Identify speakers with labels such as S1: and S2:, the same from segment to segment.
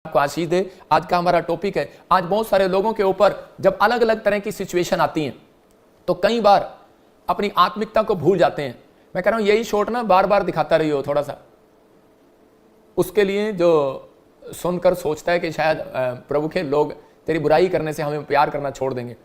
S1: आपको आशीष दे। आज का हमारा टॉपिक है, आज बहुत सारे लोगों के ऊपर जब अलग अलग तरह की सिचुएशन आती हैं तो कई बार अपनी आत्मिकता को भूल जाते हैं। मैं कह रहा हूं यही शॉट ना बार बार दिखाता रही हो थोड़ा सा, उसके लिए जो सुनकर सोचता है कि शायद प्रभु के लोग तेरी बुराई करने से हमें प्यार करना छोड़ देंगे।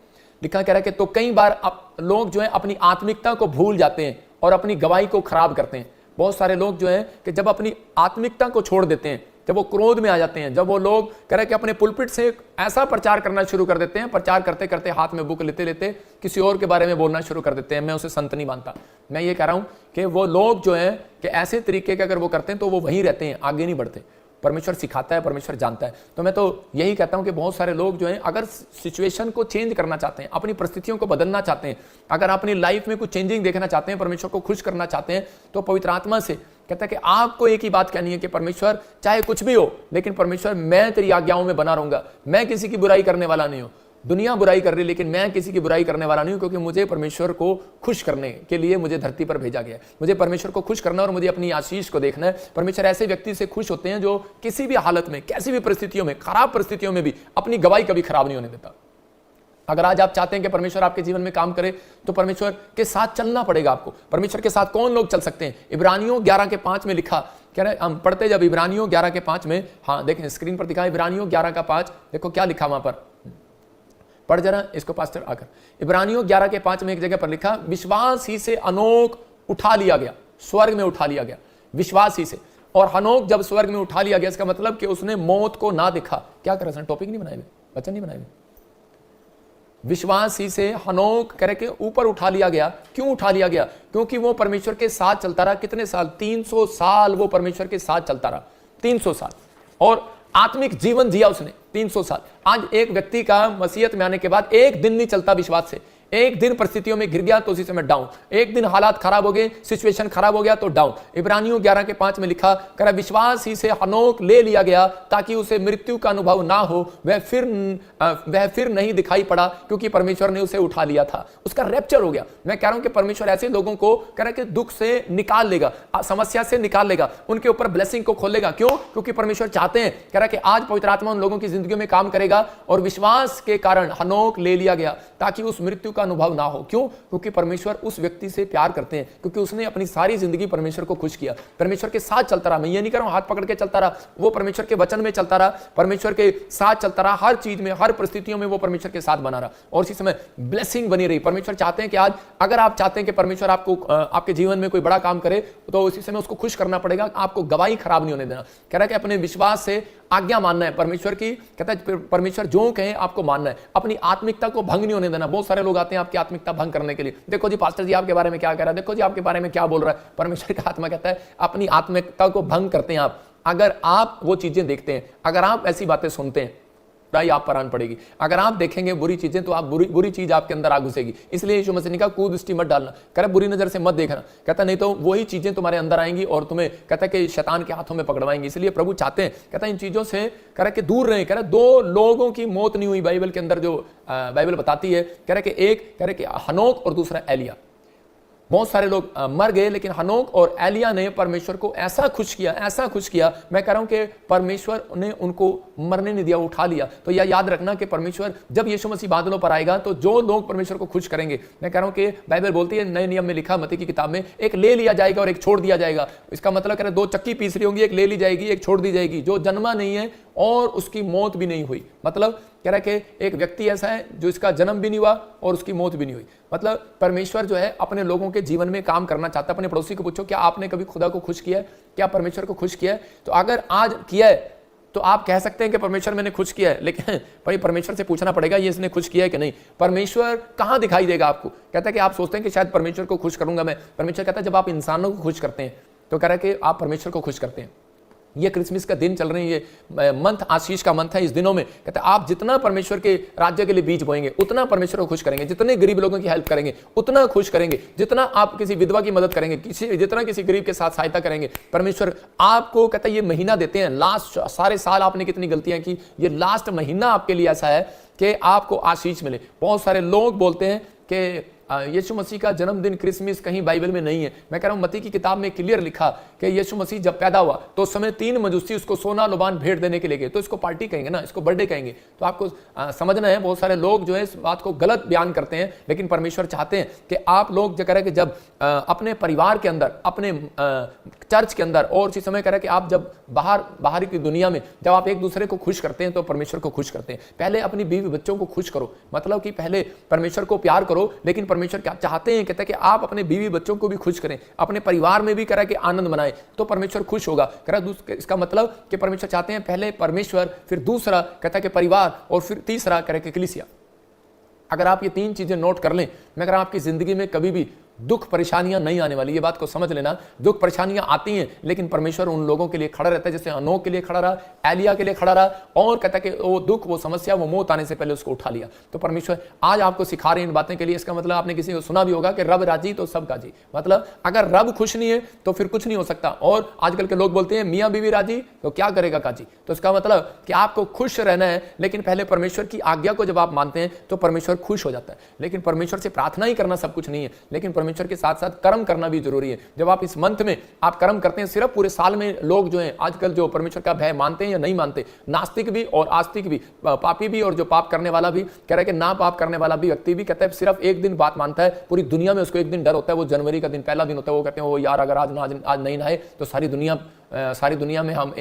S1: लिखा कह रहा है कि तो कई बार लोग जो है अपनी आत्मिकता को भूल जाते हैं और अपनी गवाही को खराब करते हैं। बहुत सारे लोग जो है कि जब अपनी आत्मिकता को छोड़ देते हैं, जब वो क्रोध में आ जाते हैं, जब वो लोग कह रहे हैं कि अपने पुलपिट से ऐसा प्रचार करना शुरू कर देते हैं, प्रचार करते करते हाथ में बुक लेते लेते किसी और के बारे में बोलना शुरू कर देते हैं। मैं उसे संत नहीं मानता। मैं ये कह रहा हूं कि वो लोग जो है कि ऐसे तरीके के अगर वो करते हैं तो वो वहीं रहते हैं, आगे नहीं बढ़ते। परमेश्वर सिखाता है, परमेश्वर जानता है। तो मैं तो यही कहता हूं कि बहुत सारे लोग जो हैं अगर सिचुएशन को चेंज करना चाहते हैं, अपनी परिस्थितियों को बदलना चाहते हैं, अगर अपनी लाइफ में कुछ चेंजिंग देखना चाहते हैं, परमेश्वर को खुश करना चाहते हैं, तो पवित्र आत्मा से कहता है कि आपको एक ही बात कहनी है कि परमेश्वर चाहे कुछ भी हो, लेकिन परमेश्वर मैं तेरी आज्ञाओं में बना रहूंगा। मैं किसी की बुराई करने वाला नहीं हूं। दुनिया बुराई कर रही है लेकिन मैं किसी की बुराई करने वाला नहीं हूं, क्योंकि मुझे परमेश्वर को खुश करने के लिए मुझे धरती पर भेजा गया है। मुझे परमेश्वर को खुश करना और मुझे अपनी आशीष को देखना है। परमेश्वर ऐसे व्यक्ति से खुश होते हैं जो किसी भी हालत में, कैसी भी परिस्थितियों में, खराब परिस्थितियों में भी अपनी गवाही कभी खराब नहीं होने देता। अगर आज आप चाहते हैं कि परमेश्वर आपके जीवन में काम करे तो परमेश्वर के साथ चलना पड़ेगा आपको। परमेश्वर के साथ कौन लोग चल सकते हैं? इब्रानियों 11:5 में लिखा, कह रहे हम पढ़ते जब इब्रानियों 11:5 में, हाँ देखें स्क्रीन पर दिखा, इब्रानियों 11:5, देखो क्या लिखा वहां पर, पढ़ जरा इसको पास्टर आकर। इब्रानियों 11:5 में एक जगह पर लिखा, विश्वास ही से हनोक उठा लिया गया, स्वर्ग में उठा लिया गया, विश्वास ही से। और हनोक जब स्वर्ग में उठा लिया गया, इसका मतलब कि उसने मौत को ना देखा। क्या कर रहे हैं, टॉपिक नहीं बनाए, वचन नहीं बनाए। विश्वास ही से हनोक करके ऊपर उठा लिया गया। क्यों उठा लिया गया? क्योंकि वो परमेश्वर के साथ चलता रहा। कितने साल? 300 साल वो परमेश्वर के साथ चलता रहा, 300 साल, और आत्मिक जीवन जिया उसने 300 साल। आज एक व्यक्ति का मसीहत में आने के बाद एक दिन नहीं चलता विश्वास से, एक दिन परिस्थितियों में गिर गया तो उसी समय डाउन, एक दिन हालात खराब हो गए, सिचुएशन खराब हो गया तो डाउन। इब्रानियों 11:5 में लिखा, कर विश्वास ही से हनोक ले लिया गया ताकि उसे मृत्यु का अनुभव ना हो, वह फिर नहीं दिखाई पड़ा क्योंकि परमेश्वर ने उसे उठा लिया था, उसका रैप्चर हो गया। मैं कह रहा हूं कि परमेश्वर ऐसे लोगों को कह रहा है कि दुख से निकाल लेगा, समस्या से निकाल लेगा, उनके ऊपर ब्लेसिंग को खोलेगा। क्यों? क्योंकि परमेश्वर चाहते हैं, कह रहा है कि आज पवित्र आत्मा उन लोगों की जिंदगी में काम करेगा। और विश्वास के कारण हनोक ले लिया गया ताकि उस मृत्यु का अनुभव ना हो। क्यों? क्योंकि परमेश्वर उस व्यक्ति से प्यार करते हैं, क्योंकि उसने अपनी सारी जिंदगी परमेश्वर को खुश किया, परमेश्वर के साथ चलता रहा। मैं ये नहीं कर रहा हूं हाथ पकड़ के चलता रहा, वो परमेश्वर के वचन में चलता रहा, परमेश्वर के साथ चलता रहा, हर चीज में, हर परिस्थितियों में वो परमेश्वर के साथ बना रहा, और इसी समय ब्लेसिंग बनी रही। परमेश्वर चाहते हैं कि आज अगर आप चाहते हैं कि परमेश्वर आपको आपके जीवन में कोई बड़ा काम करे तो उसी समय उसको खुश करना पड़ेगा, आपको गवाही खराब नहीं होने देना। कह रहा है कि अपने विश्वास से आज्ञा मानना है परमेश्वर की, कहता है परमेश्वर जो कहे आपको मानना है, अपनी आत्मिकता को भंग नहीं होने देना। बहुत सारे लोग आते हैं आपकी आत्मिकता भंग करने के लिए, देखो जी पास्टर जी आपके बारे में क्या कह रहा है, देखो जी आपके बारे में क्या बोल रहा है। परमेश्वर का आत्मा कहता है अपनी आत्मिकता को भंग करते हैं आप। अगर आप वो चीजें देखते हैं, अगर आप ऐसी बातें सुनते हैं, बुराई आप पर आन पड़ेगी। अगर आप देखेंगे बुरी चीजें तो आप बुरी चीज आपके अंदर आ घुसेगी। इसलिए यीशु मसीह ने कहा कुदृष्टि मत डालना, कहता बुरी नजर से मत देखना, कहता नहीं तो वही चीजें तुम्हारे अंदर आएंगी और तुम्हें कहता कि शैतान के हाथों में पकड़वाएंगी। इसलिए प्रभु चाहते हैं, कहता इन चीजों से कह रहा कि दूर रहे। कह रहा 2 लोगों की मौत नहीं हुई बाइबल के अंदर, जो बाइबल बताती है। कह रहा कि एक कह रहा कि हनोक और दूसरा एलिया। बहुत सारे लोग मर गए, लेकिन हनोक और एलिया ने परमेश्वर को ऐसा खुश किया, ऐसा खुश किया। मैं कह रहा हूं कि परमेश्वर ने उनको मरने नहीं दिया, उठा लिया। तो यह याद रखना कि परमेश्वर जब यीशु मसीह बादलों पर आएगा तो जो लोग परमेश्वर को खुश करेंगे, मैं कह रहा हूं कि बाइबल बोलती है, नए नियम में लिखा मत्ती की किताब में, एक ले लिया जाएगा और एक छोड़ दिया जाएगा। इसका मतलब कह रहे 2 चक्की पीस रही होंगी, एक ले ली जाएगी, एक छोड़ दी जाएगी। जो जन्मा नहीं है और उसकी मौत भी नहीं हुई, मतलब कह रहा है कि एक व्यक्ति ऐसा है जो इसका जन्म भी नहीं हुआ और उसकी मौत भी नहीं हुई। मतलब परमेश्वर जो है अपने लोगों के जीवन में काम करना चाहता है। अपने पड़ोसी को पूछो, क्या आपने कभी खुदा को खुश किया है? क्या परमेश्वर को खुश किया है? तो अगर आज किया है तो आप कह सकते हैं कि परमेश्वर मैंने खुश किया है, लेकिन भाई परमेश्वर से पूछना पड़ेगा ये इसने खुश किया है कि नहीं। परमेश्वर कहां दिखाई देगा आपको? कहता है कि आप सोचते हैं कि शायद परमेश्वर को खुश करूंगा मैं। परमेश्वर कहता है जब आप इंसानों को खुश करते हैं तो कह रहा है कि आप परमेश्वर को खुश करते हैं। ये क्रिसमस का दिन चल रहे हैं, ये मंथ आशीष का मंथ है। इस दिनों में कहते हैं आप जितना परमेश्वर के राज्य के लिए बीज बोएंगे उतना परमेश्वर को खुश करेंगे, जितने गरीब लोगों की हेल्प करेंगे उतना खुश करेंगे, जितना आप किसी विधवा की मदद करेंगे, जितना किसी गरीब के साथ सहायता करेंगे, परमेश्वर आपको कहता है ये महीना देते हैं। लास्ट सारे साल आपने कितनी गलतियां की, ये लास्ट महीना आपके लिए ऐसा है कि आपको आशीष मिले। बहुत सारे लोग बोलते हैं कि यीशु मसीह का जन्मदिन क्रिसमस कहीं बाइबल में नहीं है। मैं कह रहा हूं मत्ती की किताब में क्लियर लिखा कि यीशु मसीह जब पैदा हुआ तो उस समय 3 मजूसी उसको सोना लुबान भेंट देने के लिए गए, तो इसको पार्टी कहेंगे ना, इसको बर्थडे कहेंगे। तो आपको समझना है, बहुत सारे लोग जो है इस बात को गलत बयान करते हैं, लेकिन परमेश्वर चाहते हैं कि आप लोग जो करें कि जब अपने परिवार के अंदर, अपने चर्च के अंदर, और उसी समय करें कि आप जब बाहर की दुनिया में जब आप एक दूसरे को खुश करते हैं तो परमेश्वर को खुश करते हैं। पहले अपनी बीवी बच्चों को खुश करो, मतलब कि पहले परमेश्वर को प्यार करो। लेकिन परमेश्वर क्या चाहते हैं, कहते हैं कि आप अपने बीवी बच्चों को भी खुश करें, अपने परिवार में भी करें कि आनंद मनाएं, तो परमेश्वर खुश होगा। इसका मतलब कि परमेश्वर चाहते हैं पहले परमेश्वर, फिर दूसरा कहता है कि परिवार, और फिर तीसरा करें कि कलीसिया। अगर आप ये 3 चीजें नोट कर लें, मैं अगर आपकी जिंदगी में कभी भी दुख परेशानियां नहीं आने वाली, ये बात को समझ लेना। दुख परेशानियां आती हैं, लेकिन परमेश्वर उन लोगों के लिए खड़ा रहता है, जैसे अनोख के लिए खड़ा रहा, एलिया के लिए खड़ा रहा, और कहता है कि वो दुख, वो समस्या, वो मौत आने से पहले उसको उठा लिया। तो परमेश्वर आज आपको सिखा रहे हैं इन बातें के लिए। इसका मतलब आपने किसी को सुना भी होगा कि रब राजी तो सब काजी, मतलब अगर रब खुश नहीं है तो फिर कुछ नहीं हो सकता। और आजकल के लोग बोलते हैं मियाँ बीवी राजी तो क्या करेगा काजी। तो इसका मतलब कि आपको खुश रहना है, लेकिन पहले परमेश्वर की आज्ञा को जब आप मानते हैं तो परमेश्वर खुश हो जाता है। लेकिन परमेश्वर से प्रार्थना ही करना सब कुछ नहीं है, लेकिन परमेश्वर के साथ साथ कर्म करना भी जरूरी है। जब आप इस मंथ में आप कर्म करते हैं, सिर्फ पूरे साल में लोग जो हैं आजकल जो परमेश्वर का भय मानते हैं या नहीं मानते, नास्तिक भी और आस्तिक भी, पापी भी और जो पाप करने वाला भी, कह रहा है कि ना पाप करने वाला भी व्यक्ति भी कहता है सिर्फ एक दिन बात मानता है, पूरी दुनिया में उसको एक दिन डर होता है, वो जनवरी का दिन, पहला दिन होता है। वो कहते हैं वो यार अगर आज नहीं नहाए तो सारी दुनिया में हम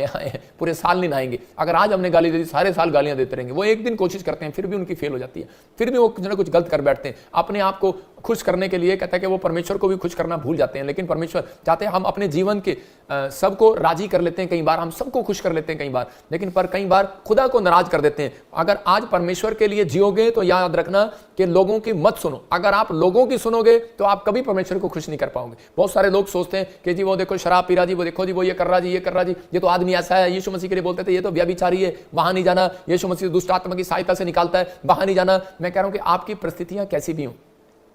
S1: पूरे साल नहीं नहाएंगे। अगर आज हमने गाली दे दी, सारे साल गालियां देते रहेंगे। वो एक दिन कोशिश करते हैं, फिर भी उनकी फेल हो जाती है, फिर भी वो कुछ ना कुछ गलत कर बैठते हैं अपने आप को खुश करने के लिए। कहता है कि वो परमेश्वर को भी खुश करना भूल जाते हैं। लेकिन परमेश्वर चाहते हैं हम अपने जीवन के सबको राजी कर लेते हैं, कई बार हम सबको खुश कर लेते हैं कई बार, लेकिन पर कई बार खुदा को नाराज कर देते हैं। अगर आज परमेश्वर के लिए जियोगे तो याद रखना कि लोगों की मत सुनो। अगर आप लोगों की सुनोगे तो आप कभी परमेश्वर को खुश नहीं कर पाओगे। बहुत सारे लोग सोचते हैं कि जी वो देखो शराब पी रहा जी, वो देखो जी वो ये कर रहा जी, ये कर रहा जी, ये तो आदमी ऐसा है। यीशु मसीह के लिए बोलते थे ये तो व्यभिचारी है, वहां नहीं जाना। यीशु मसीह दुष्ट आत्मा की सहायता से निकालता है, वहां नहीं जाना। मैं कह रहा हूं कि आपकी परिस्थितियां कैसी भी हों,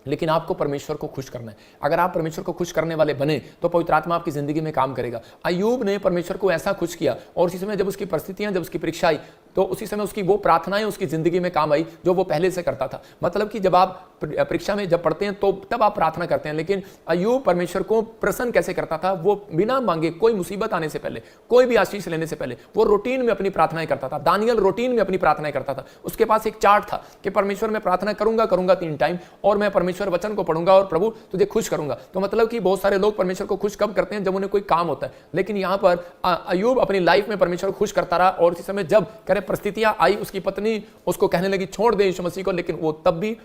S1: लेकिन आपको परमेश्वर को खुश करना है। अगर आप परमेश्वर को खुश करने वाले बने तो पवित्र आत्मा आपकी जिंदगी में काम करेगा। अय्यूब ने परमेश्वर को ऐसा खुश किया, और उसी समय जब उसकी परिस्थितियां, जब उसकी परीक्षा आई, तो उसी समय उसकी वो प्रार्थनाएं उसकी जिंदगी में काम आई जो वो पहले से करता था। मतलब कि जब आप परीक्षा में जब पढ़ते हैं तो तब आप प्रार्थना करते हैं, लेकिन अय्यूब परमेश्वर को प्रसन्न कैसे करता था, वो बिना मांगे, कोई मुसीबत आने से पहले, कोई भी आशीष लेने से पहले वो रूटीन में अपनी प्रार्थनाएं करता था। दानियल रूटीन में अपनी प्रार्थनाएं करता था। उसके पास एक चार्ट था कि परमेश्वर मैं प्रार्थना करूंगा 3 टाइम, और मैं परमेश्वर वचन को पढ़ूंगा और प्रभु तुझे खुश करूंगा। तो मतलब कि बहुत सारे लोग परमेश्वर को खुश कब करते हैं, जब उन्हें कोई काम होता है। लेकिन यहां पर अय्यूब अपनी लाइफ में परमेश्वर को खुश करता रहा, और इसी समय जब करे परिस्थितियां आई, उसकी पत्नी उसको कहने लगी छोड़ दे यीशु मसीह को, लेकिन वो तब भी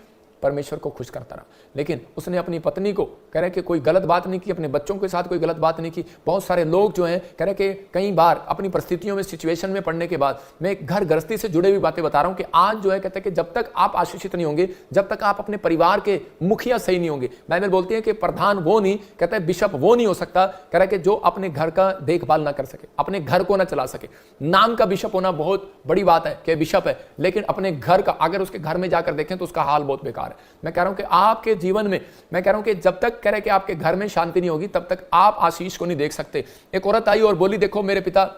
S1: परमेश्वर को खुश करता रहा। लेकिन उसने अपनी पत्नी को कह रहे कि कोई गलत बात नहीं की, अपने बच्चों के साथ कोई गलत बात नहीं की। बहुत सारे लोग जो हैं कह रहे कि कई बार अपनी परिस्थितियों में, सिचुएशन में पड़ने के बाद, मैं घर गृहस्थी से जुड़े हुई बातें बता रहा हूं कि आज जो है कहते हैं कि जब तक आप आशीषित नहीं होंगे, जब तक आप अपने परिवार के मुखिया सही नहीं होंगे। बाइबल बोलती है कि प्रधान वो नहीं, कहता है बिशप वो नहीं हो सकता, कह रहा कि जो अपने घर का देखभाल ना कर सके, अपने घर को ना चला सके। नाम का बिशप होना बहुत बड़ी बात है कि बिशप है, लेकिन अपने घर का, अगर उसके घर में जाकर देखें तो उसका हाल बहुत बेकार है। मैं कह रहा हूं कि आपके जीवन में, मैं कह रहा हूं कि जब तक कह रहे कि आपके घर में शांति नहीं होगी, तब तक आप आशीष को नहीं देख सकते। एक औरत आई और बोली देखो मेरे पिता,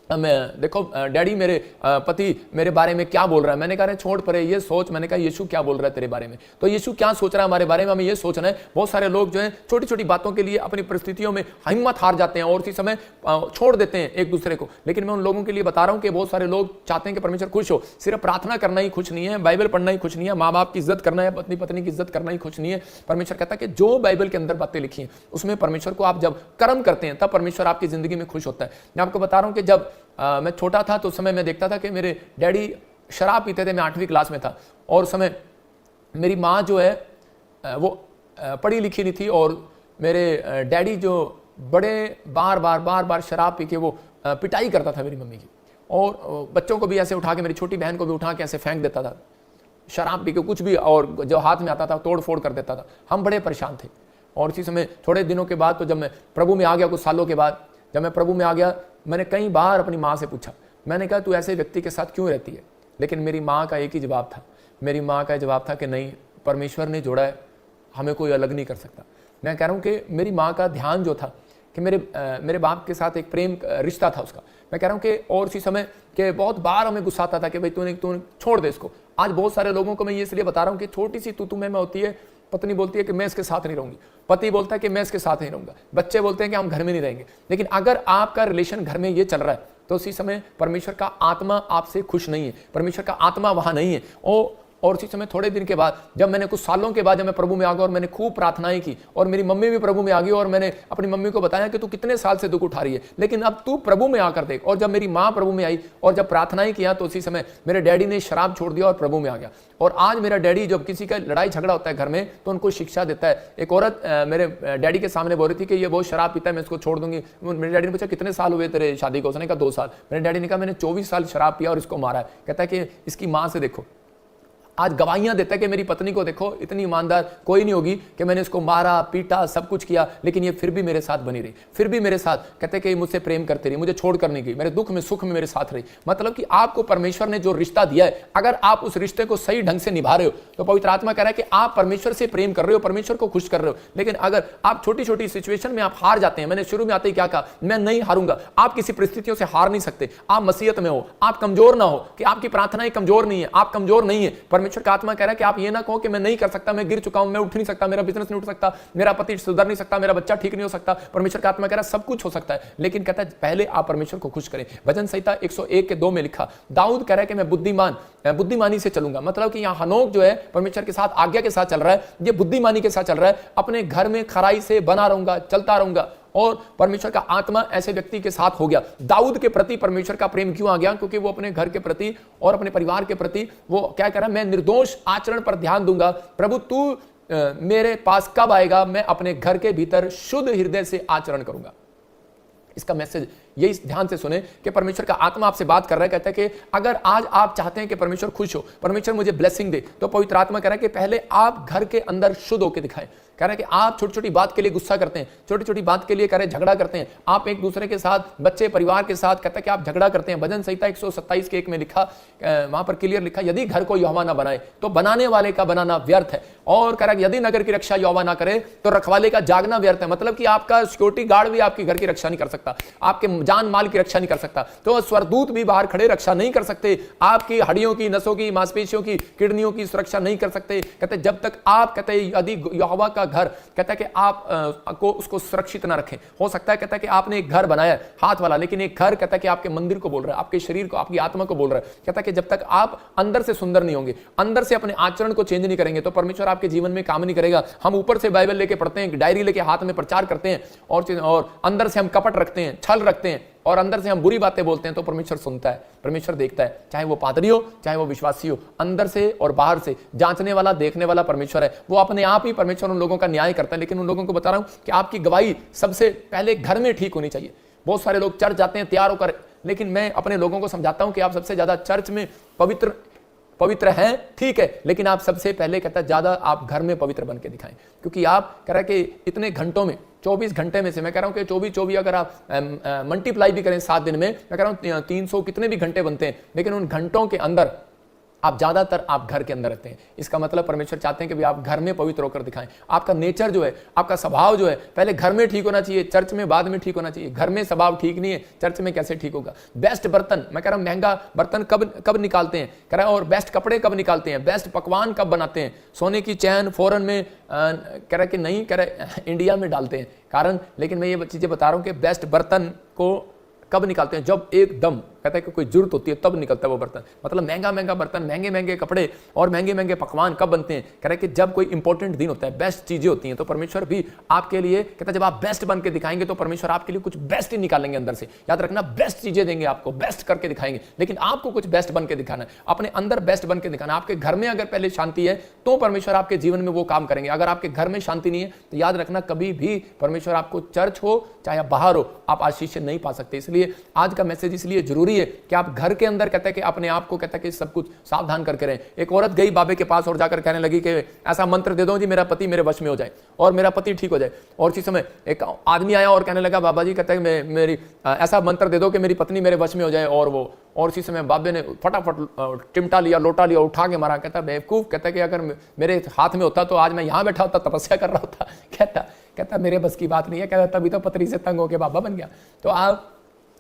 S1: देखो डैडी मेरे पति मेरे बारे में क्या बोल रहा है। मैंने कहा छोड़ परे ये सोच। मैंने कहा यीशु क्या बोल रहा है तेरे बारे में, तो यीशु क्या सोच रहा है हमारे बारे में, हमें ये सोचना है। बहुत सारे लोग जो है छोटी छोटी बातों के लिए अपनी परिस्थितियों में हिम्मत हार जाते हैं और इसी समय छोड़ देते हैं एक दूसरे को। लेकिन मैं उन लोगों के लिए बता रहा हूं कि बहुत सारे लोग चाहते हैं कि परमेश्वर खुश हो। सिर्फ प्रार्थना करना ही खुश नहीं है, बाइबल पढ़ना ही खुश नहीं है, माँ बाप की इज्जत करना है, पत्नी पत्नी की इज्जत करना ही खुश नहीं है। परमेश्वर कहता है कि जो बाइबल के अंदर बातें लिखी हैं उसमें परमेश्वर को आप जब कर्म करते हैं तब परमेश्वर आपकी जिंदगी में खुश होता है। मैं आपको बता रहा हूं कि जब मैं छोटा था तो उस समय मैं देखता था कि मेरे डैडी शराब पीते थे। मैं 8वीं क्लास में था और उस समय मेरी माँ जो है वो पढ़ी लिखी नहीं थी, और मेरे डैडी जो बड़े बार बार शराब पी के वो पिटाई करता था मेरी मम्मी की, और बच्चों को भी ऐसे उठा के, मेरी छोटी बहन को भी उठा के ऐसे फेंक देता था शराब पी के, कुछ भी, और जो हाथ में आता था तोड़ फोड़ कर देता था। हम बड़े परेशान थे। और इसी समय थोड़े दिनों के बाद, तो जब मैं प्रभु में आ गया, कुछ सालों के बाद जब मैं प्रभु में आ गया, मैंने कई बार अपनी माँ से पूछा, मैंने कहा तू ऐसे व्यक्ति के साथ क्यों रहती है। लेकिन मेरी माँ का एक ही जवाब था, मेरी माँ का जवाब था कि नहीं, परमेश्वर ने जोड़ा है, हमें कोई अलग नहीं कर सकता। मैं कह रहा हूँ कि मेरी माँ का ध्यान जो था कि मेरे बाप के साथ एक प्रेम रिश्ता था उसका। मैं कह रहा हूँ कि और इसी समय कि बहुत बार हमें गुस्सा आता था कि भाई तूने छोड़ दे इसको। आज बहुत सारे लोगों को मैं ये इसलिए बता रहा हूँ कि छोटी सी तू में होती है, पत्नी बोलती है कि मैं इसके साथ नहीं रहूंगी, पति बोलता है कि मैं इसके साथ नहीं रहूंगा, बच्चे बोलते हैं कि हम घर में नहीं रहेंगे। लेकिन अगर आपका रिलेशन घर में ये चल रहा है तो उसी समय परमेश्वर का आत्मा आपसे खुश नहीं है, परमेश्वर का आत्मा वहां नहीं है। और उसी समय थोड़े दिन के बाद, जब मैंने कुछ सालों के बाद जब मैं प्रभु में आ गया और मैंने खूब प्रार्थनाएं की और मेरी मम्मी भी प्रभु में आ गई और मैंने अपनी मम्मी को बताया कि तू कितने साल से दुख उठा रही है, लेकिन अब तू प्रभु में आकर देख। और जब मेरी माँ प्रभु में आई और जब प्रार्थनाएं किया तो उसी समय मेरे डैडी ने शराब छोड़ दिया और प्रभु में आ गया। और आज मेरा डैडी जब किसी का लड़ाई झगड़ा होता है घर में तो उनको शिक्षा देता है। एक औरत मेरे डैडी के सामने बोल रही थी कि ये बहुत शराब पीता है, मैं इसको छोड़ दूंगी। मेरे डैडी ने पूछा कितने साल हुए तेरे शादी को? उसने कहा 2 साल। मेरे डैडी ने कहा मैंने 24 साल शराब पिया और इसको मारा है। कहता है कि इसकी माँ से देखो, आज गवाहियां देता है कि मेरी पत्नी को देखो, इतनी ईमानदार कोई नहीं होगी कि मैंने इसको मारा पीटा सब कुछ किया लेकिन ये फिर भी मेरे साथ बनी रही, फिर भी मेरे साथ कहते कि मुझसे प्रेम करती रही, मुझे छोड़ कर नहीं गई, मेरे दुख में सुख में मेरे साथ रही। मतलब कि आपको परमेश्वर ने जो रिश्ता दिया है, अगर आप उस रिश्ते को सही ढंग से निभा रहे हो तो पवित्र आत्मा कह रहा है कि आप परमेश्वर से प्रेम कर रहे हो, परमेश्वर को खुश कर रहे हो। लेकिन अगर आप छोटी छोटी सिचुएशन में आप हार जाते हैं, मैंने शुरू में आते ही क्या कहा, मैं नहीं हारूंगा। आप किसी परिस्थितियों से हार नहीं सकते। आप मसीहत में हो, आप कमजोर ना हो कि आपकी प्रार्थनाएं कमजोर नहीं है, आप कमजोर नहीं है। परमेश्वर का आत्मा कह रहा है कि आप ये ना कहो कि मैं नहीं कर सकता, मैं गिर चुका हूं, मैं उठ नहीं सकता, मेरा बिजनेस नहीं उठ सकता, मेरा पति सुधर नहीं सकता, मेरा बच्चा ठीक नहीं हो सकता। परमेश्वर का आत्मा कह रहा है सब कुछ हो सकता है, लेकिन कहता है पहले आप परमेश्वर को खुश करें। भजन संहिता 101 के 2 में लिखा, दाऊद कह रहा है कि मैं बुद्धिमानी से चलूंगा। मतलब कि यहां हनोक जो है परमेश्वर के साथ आज्ञा के साथ चल रहा है, ये बुद्धिमानी के साथ चल रहा है। अपने घर में खराई से बना रहूंगा, चलता रहूंगा। और परमेश्वर का आत्मा ऐसे व्यक्ति के साथ हो गया। दाऊद के प्रति परमेश्वर का प्रेम क्यों आ गया? क्योंकि वो अपने घर के प्रति और अपने परिवार के प्रति वो क्या कह रहा है, मैं निर्दोष आचरण पर ध्यान दूंगा। प्रभु तू मेरे पास कब आएगा? मैं अपने घर के भीतर शुद्ध हृदय से आचरण करूंगा। इसका मैसेज ये इस ध्यान से सुने कि परमेश्वर का आत्मा आपसे बात कर रहा है। कहता है कि अगर आज आप चाहते हैं कि परमेश्वर खुश हो, परमेश्वर मुझे ब्लेसिंग दे, तो पवित्र आत्मा कह रहा है कि पहले आप घर के अंदर शुद्ध होकर दिखाएं। कह रहा है कि आप छोटी छोटी बात के लिए गुस्सा करते हैं, छोटी छोटी बात के लिए कह रहे झगड़ा करते हैं, आप एक दूसरे के साथ, बच्चे परिवार के साथ, कहता है कि आप झगड़ा करते हैं। भजन संहिता 127 के 1 में लिखा, वहां पर क्लियर लिखा, यदि घर को यहोवा ना बनाए तो बनाने वाले का बनाना व्यर्थ है। और कह रहा है यदि नगर की रक्षा यहोवा ना करे तो रखवाले का जागना व्यर्थ है। मतलब कि आपका सिक्योरिटी गार्ड भी आपकी घर की रक्षा नहीं कर सकता, आपके जान माल की रक्षा नहीं कर सकता, तो स्वरदूत भी बाहर खड़े रक्षा नहीं कर सकते, आपकी हड्डियों की, नसों की, मांसपेशियों की, किडनियों की सुरक्षा नहीं कर सकते। कहते जब तक आप, कहते यदि यहोवा का घर, कहता है कि आप को उसको सुरक्षित ना रखें। हो सकता है कहता है कि आपने एक घर बनाया है हाथ वाला, लेकिन एक घर कहता है कि आपके मंदिर को बोल रहा है, आपके शरीर को, आपकी आत्मा को बोल रहा है। कहता है कि जब तक आप अंदर से सुंदर नहीं होंगे, अंदर से अपने आचरण को चेंज नहीं करेंगे तो परमेश्वर आपके जीवन में काम नहीं करेगा। हम ऊपर से बाइबल लेके पढ़ते हैं, डायरी लेके हाथ में प्रचार करते हैं और अंदर से हम कपट रखते हैं, छल रखते हैं और अंदर से हम बुरी बातें बोलते हैं तो परमेश्वर सुनता है, परमेश्वर देखता है। चाहे वो पादरी हो, चाहे वो विश्वासी हो, अंदर से और बाहर से जांचने वाला, देखने वाला परमेश्वर है। वो अपने आप ही परमेश्वर उन लोगों का न्याय करता है। लेकिन उन लोगों को बता रहा हूं कि आपकी गवाही सबसे पहले घर में ठीक होनी चाहिए। बहुत सारे लोग चर्च जाते हैं तैयार होकर, लेकिन मैं अपने लोगों को समझाता हूं कि आप सबसे ज्यादा चर्च में पवित्र हैं, ठीक है, लेकिन आप सबसे पहले कहता है ज्यादा आप घर में पवित्र बन के दिखाएं। क्योंकि आप कह रहे हैं कि इतने घंटों में, 24 घंटे में से मैं कह रहा हूं कि 24 अगर आप मल्टीप्लाई भी करें 7 दिन में, मैं कह रहा हूं 300 कितने भी घंटे बनते हैं, लेकिन उन घंटों के अंदर आप ज्यादातर आप घर के अंदर रहते हैं। इसका मतलब परमेश्वर चाहते हैं कि भी आप घर में पवित्र होकर दिखाएं। आपका नेचर जो है, आपका स्वभाव जो है, पहले घर में ठीक होना चाहिए, चर्च में बाद में ठीक होना चाहिए। घर में स्वभाव ठीक नहीं है, चर्च में कैसे ठीक होगा? बेस्ट बर्तन, मैं कह रहा हूं महंगा बर्तन कब निकालते हैं, कह रहा है, और बेस्ट कपड़े कब निकालते हैं, बेस्ट पकवान कब बनाते हैं? सोने की चैन फॉरेन में कह रहा कि नहीं, कह रहा इंडिया में डालते हैं कारण, लेकिन मैं ये चीजें बता रहा हूं कि बेस्ट बर्तन को कब निकालते हैं? जब एकदम कहता है कि कोई जरूरत होती है तब निकलता है वो बर्तन। मतलब महंगा बर्तन, महंगे कपड़े और महंगे पकवान कब बनते हैं? कह रहे कि जब कोई इंपॉर्टेंट दिन होता है, बेस्ट चीजें होती हैं, तो परमेश्वर भी आपके लिए कहता है जब आप बेस्ट बन के दिखाएंगे तो परमेश्वर आपके लिए कुछ बेस्ट ही निकालेंगे अंदर से। याद रखना, बेस्ट चीजें देंगे आपको, बेस्ट करके दिखाएंगे, लेकिन आपको कुछ बेस्ट बन के दिखाना है, अपने अंदर बेस्ट बन के दिखाना। आपके घर में अगर पहले शांति है तो परमेश्वर आपके जीवन में वो काम करेंगे। अगर आपके घर में शांति नहीं है तो याद रखना, कभी भी परमेश्वर आपको, चर्च हो चाहे बाहर हो, आप आशीष नहीं पा सकते। इसलिए आज का मैसेज इसलिए जरूरी है कि आप घर के अंदर कहते हैं कि अपने आप को कहता है कि सब कुछ सावधान करके रहें। एक औरत गई बाबे के पास और जाकर कहने लगी कि ऐसा मंत्र दे दो जी मेरा पति मेरे वश में हो जाए और मेरा पति ठीक हो जाए। और उसी समय एक आदमी आया और कहने लगा बाबा जी कहता है मेरी ऐसा मंत्र दे दो कि मेरी पत्नी मेरे वश में हो जाए। और उसी समय बाबे ने फटाफट चिमटा लिया, लोटा लिया, उठा के मारा। कहता बेवकूफ, कहता कि अगर मेरे हाथ में होता तो आज मैं यहां बैठा होता, तपस्या कर रहा होता। कहता मेरे बस की बात नहीं है। कहता तभी तो पत्री से तंग होकर बाबा बन गया। तो आप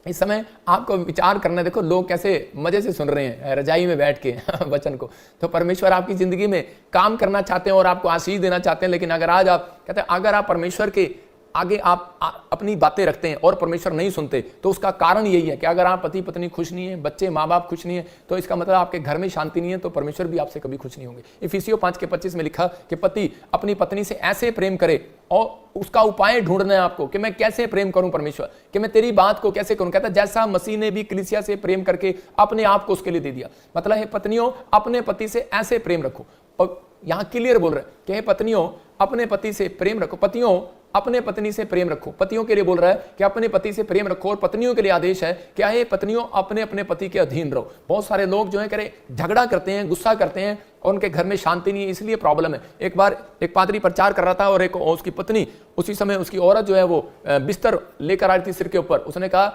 S1: इस समय आपको विचार करना है। देखो लोग कैसे मजे से सुन रहे हैं रजाई में बैठ के वचन को। तो परमेश्वर आपकी जिंदगी में काम करना चाहते हैं और आपको आशीष देना चाहते हैं। लेकिन अगर आज आप कहते हैं, अगर आप परमेश्वर के आगे आप अपनी बातें रखते हैं और परमेश्वर नहीं सुनते, तो उसका कारण यही है कि अगर आप पति पत्नी खुश नहीं है, बच्चे माँ बाप खुश नहीं है, तो इसका मतलब आपके घर में शांति नहीं है, तो परमेश्वर भी आपसे कभी खुश नहीं होंगे। इफिसियों 5:25 में लिखा कि पति अपनी पत्नी से ऐसे प्रेम करे, और उसका उपाय ढूंढना है आपको कि मैं कैसे प्रेम करूं परमेश्वर, कि मैं तेरी बात को कैसे करूं। कहता जैसा मसीह ने भी कलीसिया से प्रेम करके अपने आप को उसके लिए दे दिया। मतलब है पत्नियों अपने पति से ऐसे प्रेम रखो। और यहां क्लियर बोल रहे हैं कि पत्नियों अपने पति से प्रेम रखो, पतियों अपने पत्नी से प्रेम रखो। पतियों के लिए बोल रहा है कि अपने पति से प्रेम रखो, और पत्नियों के लिए आदेश है क्या है, पत्नियों अपने अपने पति के अधीन रहो। बहुत सारे लोग जो है करे झगड़ा करते हैं, गुस्सा करते हैं, और उनके घर में शांति नहीं है, इसलिए प्रॉब्लम है। एक बार एक पादरी प्रचार कर रहा था और एक उसकी पत्नी, उसी समय उसकी औरत जो है वो बिस्तर लेकर आ रही थी सिर के ऊपर। उसने कहा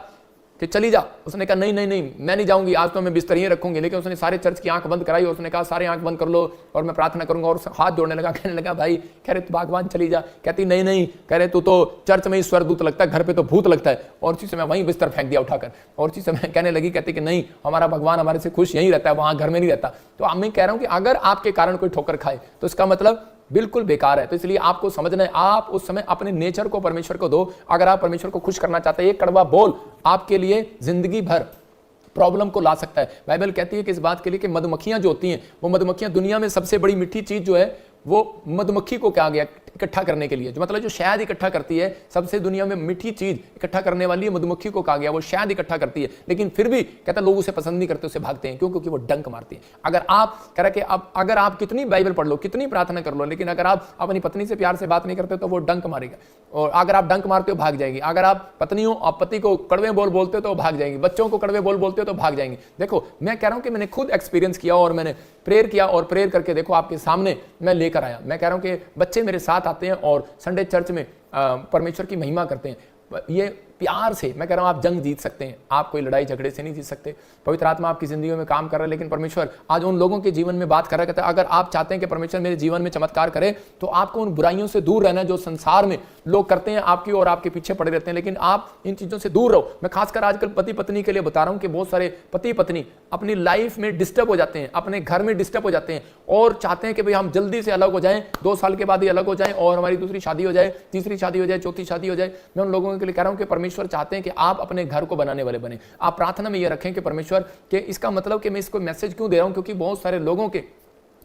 S1: कि चली जा। उसने कहा नहीं नहीं नहीं मैं नहीं जाऊंगी, आज तो मैं बिस्तर ही रखूंगी। लेकिन उसने सारे चर्च की आंख बंद कराई और उसने कहा सारे आंख बंद कर लो और मैं प्रार्थना करूंगा, और हाथ जोड़ने लगा। कहने लगा भाई, कह रहे तू भगवान चली जा। कहती नहीं नहीं, कह रहे तू तो चर्च में ही स्वर्गदूत लगता है, घर पे तो भूत लगता है। और उसी समय वहीं बिस्तर फेंक दिया उठाकर। और उसी समय कहने लगी, कहती कि नहीं, हमारा भगवान हमारे से खुश यहीं रहता है, वहां घर में नहीं रहता। तो मैं कह रहा हूं कि अगर आपके कारण कोई ठोकर खाए तो इसका मतलब बिल्कुल बेकार है। तो इसलिए आपको समझना है, आप उस समय अपने नेचर को परमेश्वर को दो। अगर आप परमेश्वर को खुश करना चाहते हैं, एक कड़वा बोल आपके लिए जिंदगी भर प्रॉब्लम को ला सकता है। बाइबल कहती है कि इस बात के लिए कि मधुमक्खियां जो होती हैं, वो मधुमक्खियां दुनिया में सबसे बड़ी मीठी चीज जो है वो मधुमक्खी को क्या गया इकट्ठा करने के लिए, जो मतलब जो शहद इकट्ठा करती है, सबसे दुनिया में मीठी चीज इकट्ठा करने वाली है मधुमक्खी को कहा गया, वो शहद इकट्ठा करती है। लेकिन फिर भी कहता लोग उसे पसंद नहीं करते, उसे भागते हैं। क्यों? क्योंकि वो डंक मारती है। अगर आप कह रहे कि अगर आप कितनी बाइबल पढ़ लो, कितनी प्रार्थना कर लो, लेकिन अगर आप अपनी पत्नी से प्यार से बात नहीं करते तो वो डंक मारेगा। और अगर आप डंक मारते हो भाग जाएगी। अगर आप पत्नियों और पति को कड़वे बोल बोलते हो तो भाग जाएंगी, बच्चों को कड़वे बोल बोलते हो तो भाग जाएंगे। देखो मैं कह रहा हूं कि मैंने खुद एक्सपीरियंस किया और मैंने प्रेयर किया, और प्रेयर करके देखो आपके सामने मैं लेकर आया। मैं कह रहा हूं कि बच्चे मेरे साथ आते हैं और संडे चर्च में परमेश्वर की महिमा करते हैं। ये प्यार से मैं कह रहा हूं आप जंग जीत सकते हैं, आप कोई लड़ाई झगड़े से नहीं जीत सकते। पवित्र आत्मा आपकी जिंदगी में काम कर रहा है, लेकिन परमेश्वर आज उन लोगों के जीवन में बात कर रहा है। कहता है अगर आप चाहते हैं कि परमेश्वर मेरे जीवन में चमत्कार करे, तो आपको उन बुराइयों से दूर रहना है जो संसार में लोग करते हैं आपकी और आपके पीछे पड़े रहते हैं। लेकिन आप इन चीजों से दूर रहो। मैं खासकर आजकल पति पत्नी के लिए बता रहा हूं कि बहुत सारे पति पत्नी अपनी लाइफ में डिस्टर्ब हो जाते हैं, अपने घर में डिस्टर्ब हो जाते हैं, और चाहते हैं कि भाई हम जल्दी से अलग हो जाएं, 2 साल के बाद ही अलग हो जाएं, और हमारी दूसरी शादी हो जाए, तीसरी शादी हो जाए, चौथी शादी हो जाए। मैं उन लोगों के लिए कह रहा हूं कि परमेश्वर चाहते हैं कि आप अपने घर को बनाने वाले बने। आप प्रार्थना में यह रखें कि परमेश्वर के, इसका मतलब कि मैं इसको मैसेज क्यों दे रहा हूं, क्योंकि बहुत सारे लोगों के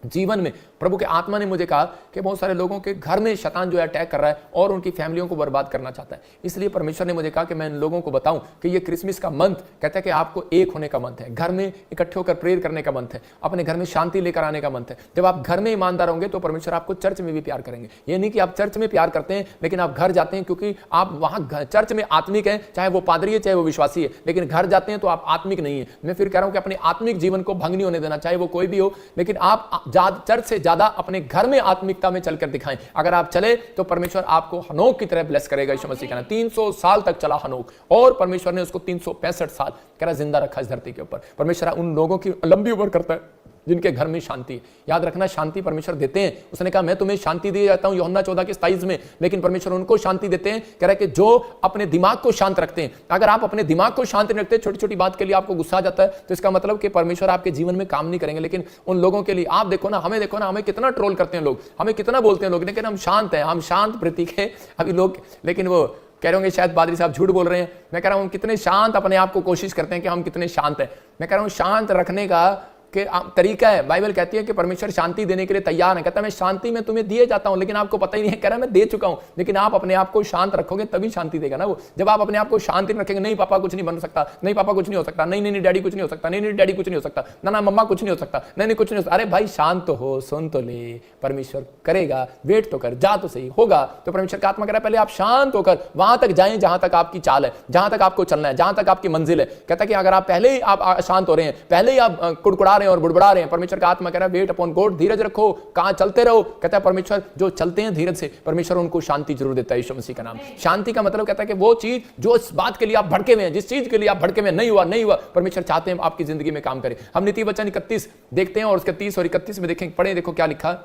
S1: जीवन में प्रभु के आत्मा ने मुझे कहा कि बहुत सारे लोगों के घर में शैतान जो है अटैक कर रहा है और उनकी फैमिलियों को बर्बाद करना चाहता है। इसलिए परमेश्वर ने मुझे कहा कि मैं इन लोगों को बताऊं कि ये क्रिसमस का मंथ कहता है कि आपको एक होने का मंथ है, घर में इकट्ठे होकर प्रेयर करने का मंथ है, अपने घर में शांति लेकर आने का मंथ है। जब आप घर में ईमानदार होंगे तो परमेश्वर आपको चर्च में भी प्यार करेंगे। ये नहीं कि आप चर्च में प्यार करते हैं लेकिन आप घर जाते हैं, क्योंकि आप वहां चर्च में आत्मिक है, चाहे वो पादरी है चाहे वो विश्वासी है, लेकिन घर जाते हैं तो आप आत्मिक नहीं है। मैं फिर कह रहा हूं कि अपने आत्मिक जीवन को भंग नहीं होने देना, चाहे वो कोई भी हो, लेकिन आप चर्च से ज्यादा अपने घर में आत्मिकता में चलकर दिखाएं। अगर आप चले तो परमेश्वर आपको हनोक की तरह ब्लेस करेगा। यीशु मसीह कहना 300 साल तक चला हनोक, और परमेश्वर ने उसको 365 साल कह रहा जिंदा रखा इस धरती के ऊपर। परमेश्वर उन लोगों की लंबी उम्र करता है जिनके घर में शांति है। याद रखना, शांति परमेश्वर देते हैं। उसने कहा मैं तुम्हें शांति दिए जाता हूं यूहन्ना 14:27 में, लेकिन परमेश्वर उनको शांति देते हैं, कह रहा है कि जो अपने दिमाग को शांत रखते हैं। अगर आप अपने दिमाग को शांत नहीं रखते, छोटी छोटी बात के लिए आपको गुस्सा आ जाता है, तो इसका मतलब कि परमेश्वर आपके जीवन में काम नहीं करेंगे। लेकिन उन लोगों के लिए आप देखो ना, हमें देखो ना, हमें कितना ट्रोल करते हैं लोग, हमें कितना बोलते हैं लोग, लेकिन हम शांत हैं, हम शांत प्रतीक है अभी लोग। लेकिन वो कह रहे होंगे शायद पादरी साहब झूठ बोल रहे हैं। मैं कह रहा हूं कितने शांत अपने आप को कोशिश करते हैं कि हम कितने शांत हैं। मैं कह रहा हूं शांत रखने का कि तरीका है। बाइबल कहती है कि परमेश्वर शांति देने के लिए तैयार है। कहता है मैं शांति में तुम्हें दिए जाता हूं, लेकिन आपको पता ही नहीं है। कह रहा है मैं दे चुका हूं, लेकिन आप अपने आप को शांत रखोगे तभी शांति देगा ना वो। जब आप अपने आप को शांति नहीं रखेंगे, नहीं पापा कुछ नहीं बन सकता, नहीं पापा कुछ नहीं हो सकता, नहीं नहीं डैडी कुछ नहीं हो सकता, नहीं नहीं डैडी कुछ नहीं हो सकता, ना ना मम्मा कुछ नहीं हो सकता, नहीं नहीं कुछ नहीं हो सकता। अरे भाई शांत तो हो, सुन तो ले, परमेश्वर करेगा, वेट तो कर, जा तो सही होगा। तो परमेश्वर का आत्मा कह रहा है पहले आप शांत होकर वहां तक जाएं जहां तक आपकी चाल है, जहां तक आपको चलना है, जहां तक आपकी मंजिल है। कहता है कि अगर आप पहले ही आप शांत हो रहे हैं, पहले ही आप कुड़कुड़ा रहे हैं और बुड़बुड़ा रहे हैं, परमेश्वर का आत्मा कह रहा है वेट अपॉन गॉड, धीरज रखो, कहां चलते रहो। कहता है परमेश्वर जो चलते हैं धीरज से, परमेश्वर उनको शांति जरूर देता है। यीशु मसीह का नाम। शांति का मतलब कहता है कि वो चीज जो इस बात के लिए आप भड़के हुए हैं, जिस चीज के लिए आप भड़के हुए नहीं हुआ, परमेश्वर चाहते हैं आपकी जिंदगी में काम करे। हम नीति वचन 31 देखते हैं और उसके 30 और 31 में देखें, पढ़े, देखो क्या लिखा।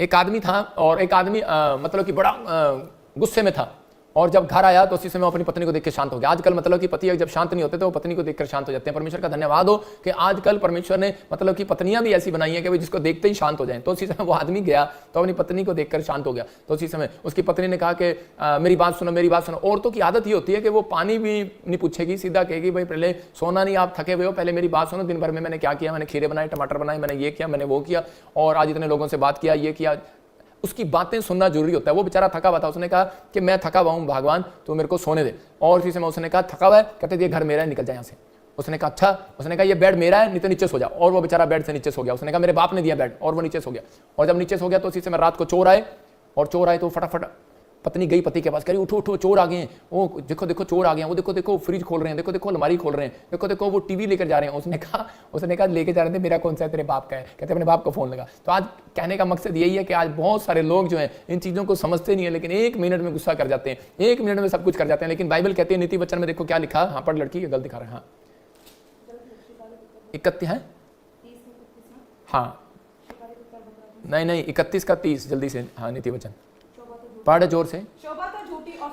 S1: एक आदमी था और एक आदमी मतलब कि बड़ा गुस्से में था, और जब घर आया तो उसी समय अपनी पत्नी को देख के शांत हो गया। आजकल मतलब कि पति जब शांत नहीं होते तो वो पत्नी को देखकर शांत हो जाते हैं। परमेश्वर का धन्यवाद हो कि आजकल परमेश्वर ने मतलब कि पत्नियां भी ऐसी बनाई है कि जिसको देखते ही शांत हो जाए। तो उसी समय वो आदमी गया तो अपनी पत्नी को देखकर शांत हो गया। तो उसी समय उसकी पत्नी ने कहा कि मेरी बात सुनो, मेरी बात सुनो। औरतों की आदत ये होती है कि वो पानी भी नहीं पूछेगी, सीधा कहेगी भाई पहले सोना नहीं, आप थके हुए हो, पहले मेरी बात सुनो, दिन भर में मैंने क्या किया, मैंने खीरे बनाए, टमाटर बनाए, मैंने ये किया, मैंने वो किया, और आज इतने लोगों से बात किया, ये किया। उसकी बातें सुनना जरूरी होता है। वो बेचारा थका हुआ था, उसने कहा कि मैं थका हुआ हूं भगवान, तो मेरे को सोने दे। और इसी समय उसने कहा थका हुआ है, कहते ये घर मेरा है, निकल जाए यहाँ से। उसने कहा अच्छा, उसने कहा ये बेड मेरा है, नहीं तो नीचे सो जा। और वो बेचारा बेड से नीचे सो गया। उसने कहा मेरे बाप ने दिया बेड, और वो नीचे सो गया। और जब नीचे सो गया तो उसी समय रात को चोर आए, और चोर आए तो फटाफट पत्नी गई पति के पास, कह रही उठो उठो चोर आ गए हैं, वो देखो देखो चोर आ गए हैं, वो देखो देखो फ्रिज खोल रहे हैं, देखो देखो अलमारी खोल रहे हैं, देखो देखो वो टीवी लेकर जा रहे हैं। उसने कहा लेके जा रहे थे, मेरा कौन सा है, तेरे बाप का है। कहते अपने बाप को फोन लगा। तो आज कहने का मकसद यही है कि आज बहुत सारे लोग जो हैं इन चीजों को समझते नहीं है, लेकिन 1 मिनट में गुस्सा कर जाते हैं, 1 मिनट में सब कुछ कर जाते हैं। लेकिन बाइबल कहती है नीति वचन में देखो क्या लिखा, हाँ पढ़ लड़की, गलत दिखा रहा है, हाँ 31 है, हाँ नहीं 31 का 30 जल्दी से, हाँ नीति वचन पढ़ जोर से।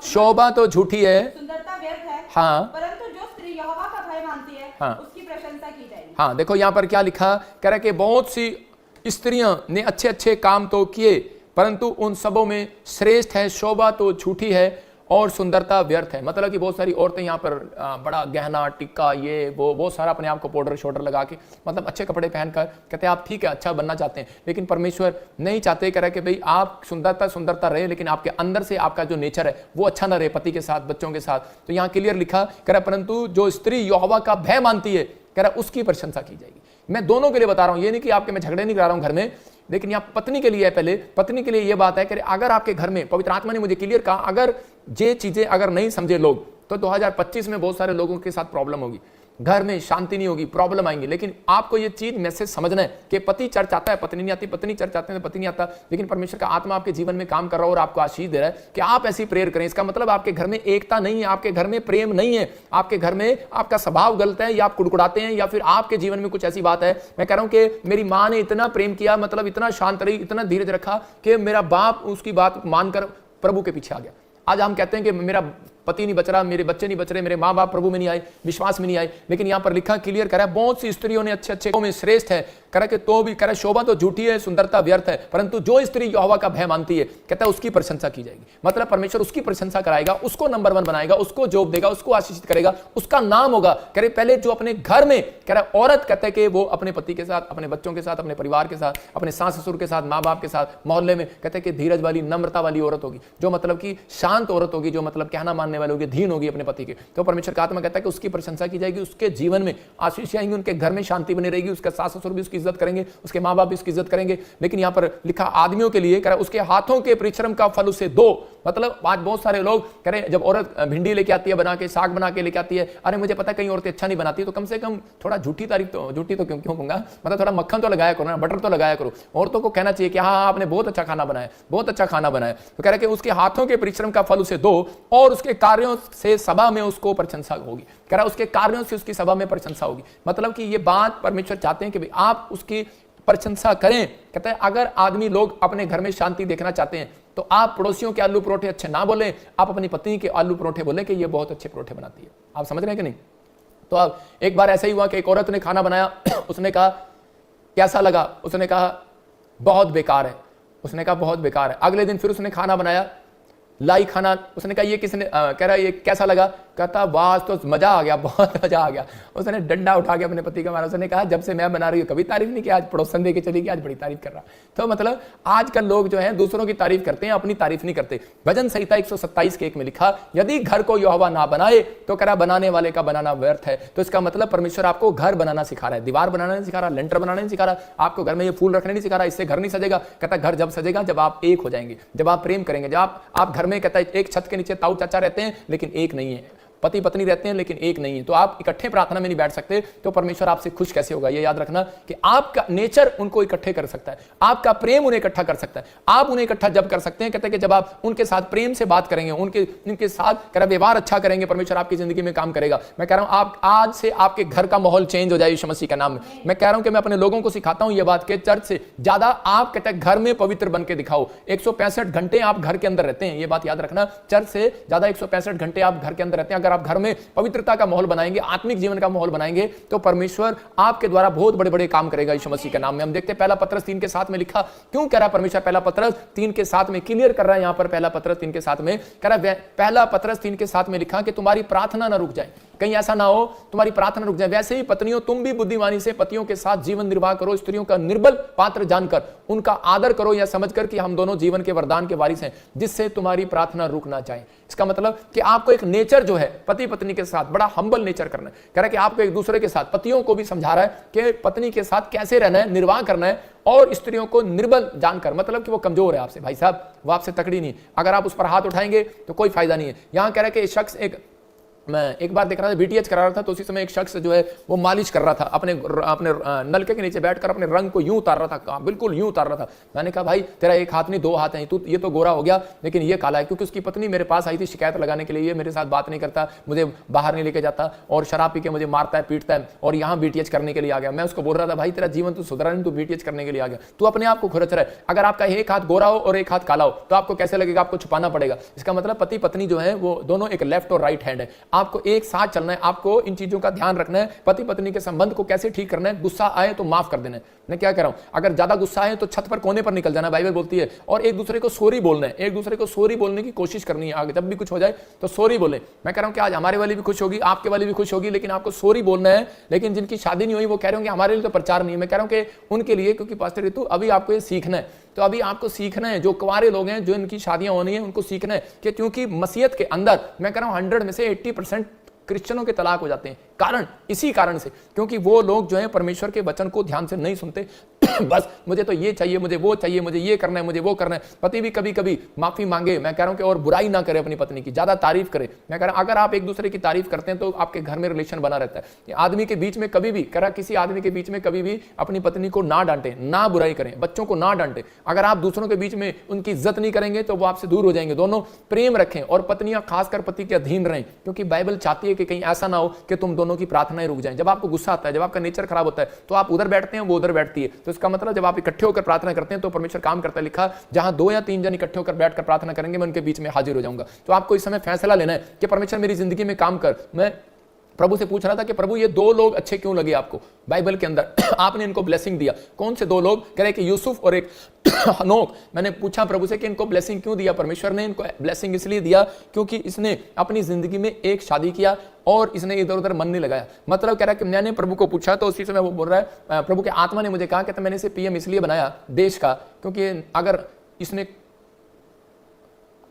S1: शोभा तो झूठी है,
S2: सुंदरता व्यर्थ है,
S1: हाँ,
S2: परंतु जो स्त्री यहोवा का भय मानती है,
S1: हाँ,
S2: उसकी प्रशंसा की जाएगी।
S1: हाँ देखो यहाँ पर क्या लिखा, कह रहा कि बहुत सी स्त्रियां ने अच्छे अच्छे काम तो किए, परंतु उन सबों में श्रेष्ठ है शोभा तो झूठी है और सुंदरता व्यर्थ है। मतलब कि बहुत सारी औरतें यहाँ पर बड़ा गहना टिक्का ये वो बहुत सारा अपने आप को पाउडर शोडर लगा के मतलब अच्छे कपड़े पहनकर कहते हैं आप ठीक है अच्छा बनना चाहते हैं, लेकिन परमेश्वर नहीं चाहते, कह रहा है कि भाई आप सुंदरता रहे, लेकिन आपके अंदर से आपका जो नेचर है वो अच्छा ना रहे, पति के साथ बच्चों के साथ। तो यहाँ क्लियर लिखा, कह रहा परंतु जो स्त्री यहोवा का भय मानती है, कह रहा उसकी प्रशंसा की जाएगी। मैं दोनों के लिए बता रहा हूं, ये नहीं कि आपके मैं झगड़े नहीं करा रहा हूं घर में, लेकिन यहां पत्नी के लिए है। पहले पत्नी के लिए यह बात है कि अगर आपके घर में पवित्र आत्मा ने मुझे क्लियर कहा, अगर ये चीजें अगर नहीं समझे लोग तो 2025 में बहुत सारे लोगों के साथ प्रॉब्लम होगी, घर में शांति नहीं होगी, प्रॉब्लम आएंगी। लेकिन आपको ये चीज मैसेज समझना है कि पति चर्च आता है, पत्नी नहीं आती, पत्नी चर्च आते हैं तो पति नहीं आता, लेकिन परमेश्वर का आत्मा आपके जीवन में काम कर रहा है और आपको आशीष दे रहा है कि आप ऐसी प्रेयर करें। इसका मतलब आपके घर में एकता नहीं है, आपके घर में प्रेम नहीं है, आपके घर में आपका स्वभाव गलत है, या आप कुड़कुड़ाते हैं, या फिर आपके जीवन में कुछ ऐसी बात है। मैं कह रहा हूं कि मेरी माँ ने इतना प्रेम किया, मतलब इतना शांत रही, इतना धीरज रखा कि मेरा बाप उसकी बात मानकर प्रभु के पीछे आ गया। आज हम कहते हैं कि मेरा पति नहीं बच रहा, मेरे बच्चे नहीं बच रहे, मेरे माँ बाप प्रभु में नहीं आए, विश्वास में नहीं आए, लेकिन यहाँ पर लिखा क्लियर करा बहुत सी स्त्रियों ने अच्छे अच्छे में श्रेष्ठ है, करा कि तो भी करा शोभा तो झूठी है, सुंदरता व्यर्थ है, परंतु जो स्त्री यहोवा का भय मानती है, कहता है उसकी प्रशंसा की जाएगी। मतलब परमेश्वर उसकी प्रशंसा कराएगा, उसको नंबर 1 बनाएगा, उसको जॉब देगा, उसको आशीषित करेगा, उसका नाम होगा। कह रहे पहले जो अपने घर में कह रहा औरत कहते हैं कि वो अपने पति के साथ, अपने बच्चों के साथ, अपने परिवार के साथ, अपने सास ससुर के साथ, माँ बाप के साथ, मोहल्ले में कहते हैं कि धीरज वाली नम्रता वाली औरत होगी, जो मतलब कि शांत औरत होगी, जो मतलब कहना मानने वाली होगी, धीन होगी अपने पति के। तो परमेश्वर का आत्मा कहता है कि उसकी प्रशंसा की जाएगी, उसके जीवन में आशीष आएंगी, उनके घर में शांति बनी रहेगी, उसका सास ससुर भी उसकी इज्जत करेंगे, उसके माँ बाप भी उसकी इज्जत करेंगे। लेकिन यहाँ पर लिखा आदमियों के लिए, कह रहा उसके हाथों के परिश्रम का फल उसे दो। मतलब आज बहुत सारे लोग कह रहे जब औरत भिंडी लेके आती है बना के, साग बना के लेके आती है, अरे मुझे पता है कहीं औरतें अच्छा नहीं बनाती, तो कम से कम थोड़ा झूठी तो क्यों कहूंगा, मतलब थोड़ा मक्खन तो लगाया करो ना, बटर तो लगाया करो। औरतों को कहना चाहिए कि हाँ आपने बहुत अच्छा खाना बनाया, बहुत अच्छा खाना बनाया। तो कह रहे कि उसके हाथों के परिश्रम का फल उसे दो और उसके कार्यों से सभा में उसको प्रशंसा होगी। कह रहा उसके कार्यों से उसकी सभा में प्रशंसा होगी। मतलब कि ये बात परमेश्वर चाहते हैं कि भाई आप उसकी प्रशंसा करें। कहते हैं अगर आदमी लोग अपने घर में शांति देखना चाहते हैं तो आप पड़ोसियों के आलू परोठे अच्छे ना बोले, आप अपनी पत्नी के आलू परोठे बोले कि ये बहुत अच्छे परोठे बनाती है। आप समझ रहे हैं कि नहीं? तो अब एक बार ऐसा ही हुआ कि एक औरत ने खाना बनाया, उसने कहा कैसा लगा, उसने कहा बहुत बेकार है, उसने कहा बहुत बेकार है। अगले दिन फिर उसने खाना बनाया, लाई खाना, उसने कहा ये किसने कह रहा ये कैसा लगा, कहता वाह तो मजा आ गया, बहुत मजा आ गया। उसने डंडा उठा के अपने पति का मारा, उसने कहा जब से मैं बना रही हूँ कभी तारीफ नहीं की, आज पड़ोसन दे के चली गई, आज बड़ी तारीफ कर रहा। तो मतलब आजकल लोग जो हैं दूसरों की तारीफ करते हैं, अपनी तारीफ नहीं करते। भजन संहिता 127 के 1 में लिखा, यदि घर को यहोवा ना बनाए तो कह रहा बनाने वाले का बनाना व्यर्थ है। तो इसका मतलब परमेश्वर आपको घर बनाना सिखा रहा है, दीवार बनाना नहीं सिखा रहा, लेंटर बनाना नहीं सिखा रहा, आपको घर में ये फूल रखने नहीं सिखा रहा, इससे घर नहीं सजेगा। कहता घर जब सजेगा जब आप एक हो जाएंगे, जब आप प्रेम करेंगे, जब आप घर में कहता है एक छत के नीचे ताऊ चाचा रहते हैं लेकिन एक नहीं है। पति पत्नी रहते हैं लेकिन एक नहीं है, तो आप इकट्ठे प्रार्थना में नहीं बैठ सकते, तो परमेश्वर आपसे खुश कैसे होगा? ये याद रखना कि आपका नेचर उनको इकट्ठे कर सकता है, आपका प्रेम उन्हें इकट्ठा कर सकता है। आप उन्हें इकट्ठा जब कर सकते हैं, कहते हैं कि जब आप उनके साथ प्रेम से बात करेंगे, उनके साथ व्यवहार अच्छा करेंगे, परमेश्वर आपकी जिंदगी में काम करेगा। मैं कह रहा हूं आप आज से आपके घर का माहौल चेंज हो जाए यीशु मसीह के नाम में। मैं कह रहा हूं कि मैं अपने लोगों को सिखाता हूं ये बात कि चर्च से ज्यादा आप कहते हैं घर में पवित्र बन के दिखाओ। 165 घंटे आप घर के अंदर रहते हैं, ये बात याद रखना। चर्च से ज्यादा 165 घंटे आप घर के अंदर रहते हैं। अगर आप घर में पवित्रता का माहौल बनाएंगे, आत्मिक जीवन का माहौल बनाएंगे, तो परमेश्वर आपके द्वारा बहुत बड़े बड़े काम करेगा यीशु मसीह के नाम में। हम देखते हैं पहला पत्रस 3 के 7 में लिखा, क्यों कह रहा परमेश्वर पहला पत्रस 3 के 7 में क्लियर कर रहा है। यहां पर पहला पत्रस 3 के 7 में कह रहा है, पहला पत्रस 3 के 7 में लिखा कि तुम्हारी प्रार्थना ना रुक जाए, कहीं ऐसा ना हो तुम्हारी प्रार्थना रुक जाए। वैसे ही पत्नियों तुम भी बुद्धिमानी से पतियों के साथ जीवन निर्वाह करो, स्त्रियों का निर्बल पात्र जानकर उनका आदर करो, या समझकर कि हम दोनों जीवन के वरदान के वारिस हैं, जिससे तुम्हारी प्रार्थना रुक ना जाए। इसका मतलब कि आपको एक नेचर जो है पति पत्नी के साथ बड़ा हम्बल नेचर करना है। कह रहा है कि आपको एक दूसरे के साथ, पतियों को भी समझा रहा है कि पत्नी के साथ कैसे रहना है, निर्वाह करना है, और स्त्रियों को निर्बल जानकर, मतलब कि वो कमजोर है आपसे, भाई साहब वो आपसे तकड़ी नहीं, अगर आप उस पर हाथ उठाएंगे तो कोई फायदा नहीं है। यहां कह रहा है कि शख्स मैं एक बार देख रहा था, बीटीएच करा रहा था, तो उसी समय एक शख्स जो है वो मालिश कर रहा था, अपने नलके के नीचे बैठकर अपने रंग को यूं उतार रहा था, बिल्कुल यूं उतार रहा था। मैंने कहा भाई तेरा एक हाथ नहीं 2 हाथ हैं, तू ये तो गोरा हो गया लेकिन ये काला है। क्योंकि उसकी पत्नी मेरे पास आई थी शिकायत लगाने के लिए, ये मेरे साथ बात नहीं करता, मुझे बाहर नहीं लेके जाता और शराब पी के मुझे मारता है, पीटता है, और यहाँ बीटीएच करने के लिए आ गया। मैं उसको बोल रहा था भाई तेरा जीवन तो सुधरा नहीं, तू बीटीएच करने के लिए आ गया, तू अपने आप को खुरच रहा है। अगर आपका एक हाथ गोरा हो और एक हाथ काला हो तो आपको कैसे लगेगा? आपको छुपाना पड़ेगा। इसका मतलब पति पत्नी जो है वो दोनों एक लेफ्ट और राइट हैंड है, आपको एक साथ चलना है, आपको इन चीजों का ध्यान रखना है। पति पत्नी के संबंध को कैसे ठीक करना है? गुस्सा आए तो माफ कर देना है। मैं क्या कह रहा हूं, अगर ज्यादा गुस्सा आए तो छत पर कोने पर निकल जाना, बाइबल बोलती है, और एक दूसरे को सॉरी बोलना है, एक दूसरे को सॉरी बोलने की कोशिश करनी है। आगे जब भी कुछ हो जाए तो सॉरी बोले। मैं कह रहा हूं कि आज हमारे वाली भी खुश होगी, आपके वाली भी खुश होगी, लेकिन आपको सॉरी बोलना है। लेकिन जिनकी शादी नहीं हुई वो कह रहे होंगे हमारे लिए तो प्रचार नहीं है। मैं कह रहा हूं कि उनके लिए, क्योंकि पास्टर ऋतु अभी आपको ये सीखना है, तो अभी आपको सीखना है, जो कुंवारे लोग हैं, जो इनकी शादियां होनी है, उनको सीखना है कि क्योंकि मसीहत के अंदर मैं कह रहा हूं 100 में से 80% क्रिश्चियनों के तलाक हो जाते हैं। कारण इसी कारण से, क्योंकि वो लोग जो है परमेश्वर के वचन को ध्यान से नहीं सुनते। बस मुझे तो ये चाहिए, मुझे वो चाहिए, मुझे ये करना है, मुझे वो करना है। पति भी कभी कभी माफी मांगे, मैं कह रहा हूं कि, और बुराई ना करे अपनी पत्नी की, ज्यादा तारीफ करे। मैं कह रहा हूं अगर आप एक दूसरे की तारीफ करते हैं तो आपके घर में रिलेशन बना रहता है। आदमी के बीच में कभी भी, कह रहा किसी आदमी के बीच में कभी भी अपनी पत्नी को ना डांटे, ना बुराई करें, बच्चों को ना डांटे। अगर आप दूसरों के बीच में उनकी इज्जत नहीं करेंगे तो वो आपसे दूर हो जाएंगे। दोनों प्रेम रखें और पत्नियां खासकर पति के अधीन रहें, क्योंकि बाइबल चाहती है कि कहीं ऐसा ना हो कि तुम दोनों की प्रार्थनाएं रुक जाएं। जब आपको गुस्सा आता है, जब आपका नेचर खराब होता है, तो आप उधर बैठते हैं, वो उधर बैठती है। तो इसका मतलब जब आप इकट्ठे होकर प्रार्थना करते हैं तो परमेश्वर काम करता है। लिखा जहां 2 या 3 जन इकट्ठे होकर बैठकर प्रार्थना करेंगे, मैं उनके बीच में हाजिर हो जाऊंगा। तो आपको इस समय फैसला लेना है कि परमेश्वर मेरी जिंदगी में काम कर। मैं प्रभु से पूछ रहा था कि प्रभु ये 2 लोग अच्छे क्यों लगे आपको बाइबल के अंदर? आपने इनको ब्लेसिंग दिया। कौन से 2 लोग? कह रहे कि यूसुफ और एक हनोक। मैंने पूछा प्रभु से कि इनको ब्लेसिंग क्यों दिया? परमेश्वर ने इनको ब्लेसिंग इसलिए दिया क्योंकि इसने अपनी जिंदगी में एक शादी किया और इसने इधर उधर मन नहीं लगाया। मतलब कह रहा है कि मैंने प्रभु को पूछा तो उसी समय वो बोल रहा है, प्रभु के आत्मा ने मुझे कहा कि मैंने इसे पीएम इसलिए बनाया देश का, क्योंकि अगर इसने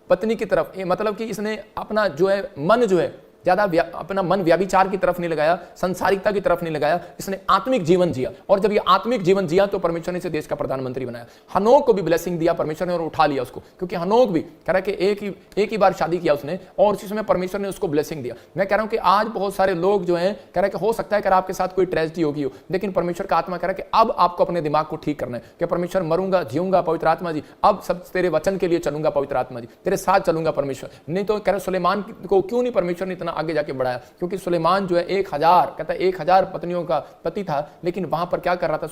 S1: पत्नी की तरफ, मतलब कि इसने अपना जो है मन जो है ज्यादा अपना मन व्याभिचार की तरफ नहीं लगाया, संसारिकता की तरफ नहीं लगाया, इसने आत्मिक जीवन जिया। और जब ये आत्मिक जीवन जिया तो परमेश्वर ने इसे देश का प्रधानमंत्री बनाया। हनोक को भी ब्लेसिंग दिया परमेश्वर ने और उठा लिया उसको, क्योंकि हनोक भी कह रहा है कि एक ही बार शादी किया उसने और उसी समय परमेश्वर ने उसको ब्लेसिंग दिया। मैं कह रहा हूं कि आज बहुत सारे लोग जो हैं कह रहे हैं कि हो सकता है कि आपके साथ कोई ट्रेजेडी होगी हो, लेकिन परमेश्वर का आत्मा कह रहा है कि अब आपको अपने दिमाग को ठीक करना है कि परमेश्वर मरूंगा जीऊंगा पवित्र आत्मा जी, अब सब तेरे वचन के लिए चलूंगा पवित्र आत्मा जी, तेरे साथ चलूंगा परमेश्वर। नहीं तो कह रहे सुलेमान को क्यों नहीं परमेश्वर ने इतना आगे जाके बढ़ाया? क्योंकि सुलेमान जो है 1000 कहता है 1000 पत्नियों का पति था, लेकिन वहां पर क्या कर रहा था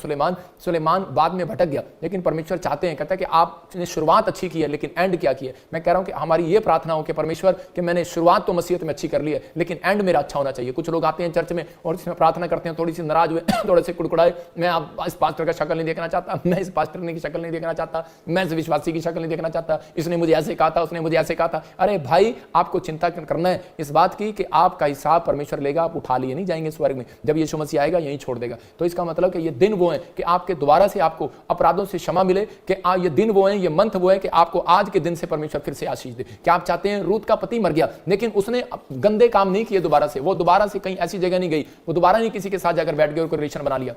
S1: सुलेमान बाद में भटक गया। लेकिन परमेश्वर चाहते हैं, कहता है कि आपने शुरुआत अच्छी की है लेकिन एंड क्या की है? मैं कह रहा हूं कि हमारी ये प्रार्थना हो कि परमेश्वर कि मैंने शुरुआत तो मसीहत में अच्छी कर ली है लेकिन एंड मेरा अच्छा होना चाहिए। कुछ लोग आते हैं चर्च में और इसमें प्रार्थना करते हैं, थोड़ी सी नाराज हुए, थोड़े से कुड़कुड़ाए, मैं आप इस पास्टर का शक्ल नहीं देखना चाहता, मैं इस पास्टर की शक्ल नहीं देखना चाहता, मैं इस विश्वासी की शक्ल नहीं देखना चाहता, इसने मुझे ऐसे कहा था, उसने मुझे ऐसे कहा था। अरे भाई आपको चिंता करना है इस बात की कि आपका हिसाब परमेश्वर लेगा, आप उठा लिए नहीं जाएंगे स्वर्ग में। जब यीशु मसीह आएगा यहीं छोड़ देगा। तो इसका मतलब कि ये दिन वो है कि आपके दोबारा से आपको अपराधों से क्षमा मिले, कि ये दिन वो है, ये मंथ वो है कि आपको आज के दिन से परमेश्वर फिर से आशीष दे। क्या आप चाहते हैं? रूत का पति मर गया लेकिन उसने गंदे काम नहीं किए दोबारा से, वो दोबारा से कहीं ऐसी जगह नहीं गई, वो दोबारा नहीं किसी के साथ जाकर बैठ गई और कोई रिलेशन बना लिया।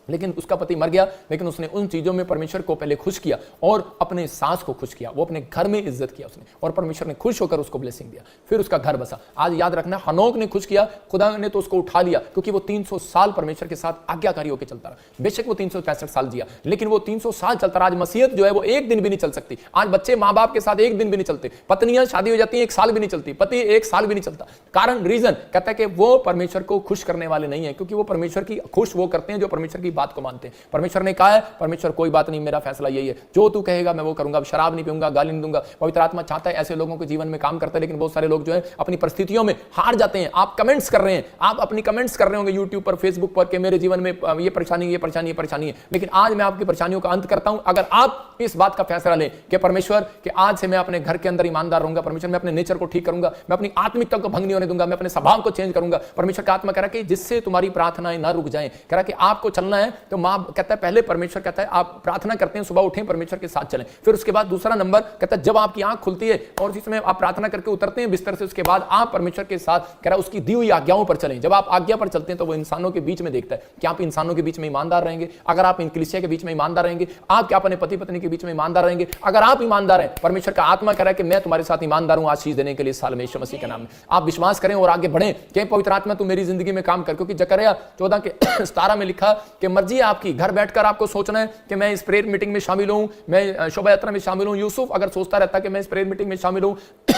S1: लेकिन उसका पति मर गया, लेकिन उसने उन चीजों में परमेश्वर को पहले खुश किया और अपने सास को खुश किया, वो अपने घर में इज्जत किया उसने, और परमेश्वर ने खुश होकर उसको ब्लेसिंग दिया, फिर उसका घर बसा। आज याद रखना, हनोक ने खुश किया, खुदा ने तो उसको उठा लिया, क्योंकि वो 300 साल परमेश्वर के साथ आज्ञाकारी होकर चलता रहा। बेशक वो 365 साल जिया, लेकिन वो 300 साल चलता रहा। आज मसीहत जो है वो एक दिन भी नहीं चल सकती। आज बच्चे माँ बाप के साथ एक दिन भी नहीं चलते, पत्नियां शादी हो जाती है 1 साल भी नहीं चलती, पति 1 साल भी नहीं चलता। कारण रीजन कहता है कि वो परमेश्वर को खुश करने वाले नहीं है, क्योंकि वो परमेश्वर की खुश वो करते हैं जो परमेश्वर की बात को मानते हैं। परमेश्वर ने कहा है, परमेश्वर कोई बात नहीं, मेरा फैसला यही है, जो तू कहेगा मैं वो करूंगा, शराब नहीं पीऊंगा, गाली नहीं दूंगा। पवित्र आत्मा चाहता है ऐसे लोगों के जीवन में काम करता है, लेकिन बहुत सारे लोग जो है अपनी परिस्थितियों में हार जाते हैं। आप कमेंट्स कर रहे हैं, आप अपनी कमेंट्स कर रहे होंगे यूट्यूब पर, फेसबुक पर, कि मेरे जीवन में ये परेशानी ये परेशानी ये परेशानी है, लेकिन आज मैं आपकी परेशानियों का अंत करता हूं। अगर आप इस बात का फैसला लें कि परमेश्वर कि आज से मैं अपने घर के अंदर ईमानदार रहूंगा, परमेश्वर मैं अपने नेचर को ठीक करूंगा, मैं अपनी आत्मिकता को भंग नहीं होने दूंगा, मैं अपने स्वभाव को चेंज करूंगा। परमेश्वर का आत्मा कह रहा है कि जिससे तुम्हारी प्रार्थनाएं ना रुक जाएं, कह रहा है कि आपको चलना है तो मां कहता है, पहले परमेश्वर कहता है आप प्रार्थना करते हैं, सुबह उठें, परमेश्वर के साथ चलें। फिर उसके बाद दूसरा नंबर कहता है जब आपकी आंख खुलती है और उसी समय आप प्रार्थना करके उतरते हैं बिस्तर से, उसके बाद आप परमेश्वर के साथ कह रहा है उसकी दी हुई आज्ञाओं पर चलें। जब आप आज्ञा पर चलते हैं तो वो इंसानों के बीच में देखता है कि आप इंसानों के बीच में ईमानदार रहेंगे। अगर आप इन कलीसिया के बीच में ईमानदार रहेंगे, आप क्या अपने पति पत्नी के बीच में ईमानदार रहेंगे, अगर आप ईमानदार हैं, परमेश्वर का आत्मा कह रहा है कि मैं तुम्हारे साथ ईमानदार हूं आशीष देने के लिए साल में यीशु मसीह के नाम में। आप विश्वास करें और आगे बढ़ें कि पवित्र आत्मा तू मेरी जिंदगी में काम कर, क्योंकि जकरिया 14 के 17 में लिखा कि मर्जी है आपकी, घर बैठकर आपको सोचना है कि मैं इस प्रेयर मीटिंग में शामिल हूं, मैं शोभा यात्रा में शामिल हूं। यूसुफ अगर सोचता रहता कि मैं इस प्रेयर मीटिंग में शामिल हूं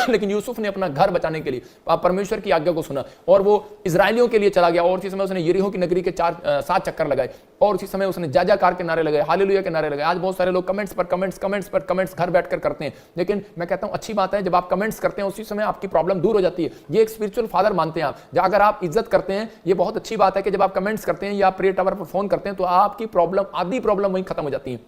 S1: लेकिन यूसुफ ने अपना घर बचाने के लिए परमेश्वर की आज्ञा को सुना और वो इजराइलियों के लिए चला गया, और उसी समय उसने यरीहो की नगरी के 7 चक्कर लगाए, और उसी समय उसने जय-जयकार के नारे लगाए, हालेलुया के नारे लगाए। आज बहुत सारे लोग कमेंट्स पर कमेंट्स घर बैठकर करते हैं, लेकिन मैं कहता हूं अच्छी बात है जब आप कमेंट्स करते हैं उसी समय आपकी प्रॉब्लम दूर हो जाती है। ये एक स्पिरिचुअल फादर मानते हैं आप, अगर आप इज्जत करते हैं, ये बहुत अच्छी बात है कि जब आप कमेंट्स करते हैं या प्रेयर टावर पर फोन करते हैं तो आपकी प्रॉब्लम, आधी प्रॉब्लम वहीं खत्म हो जाती है।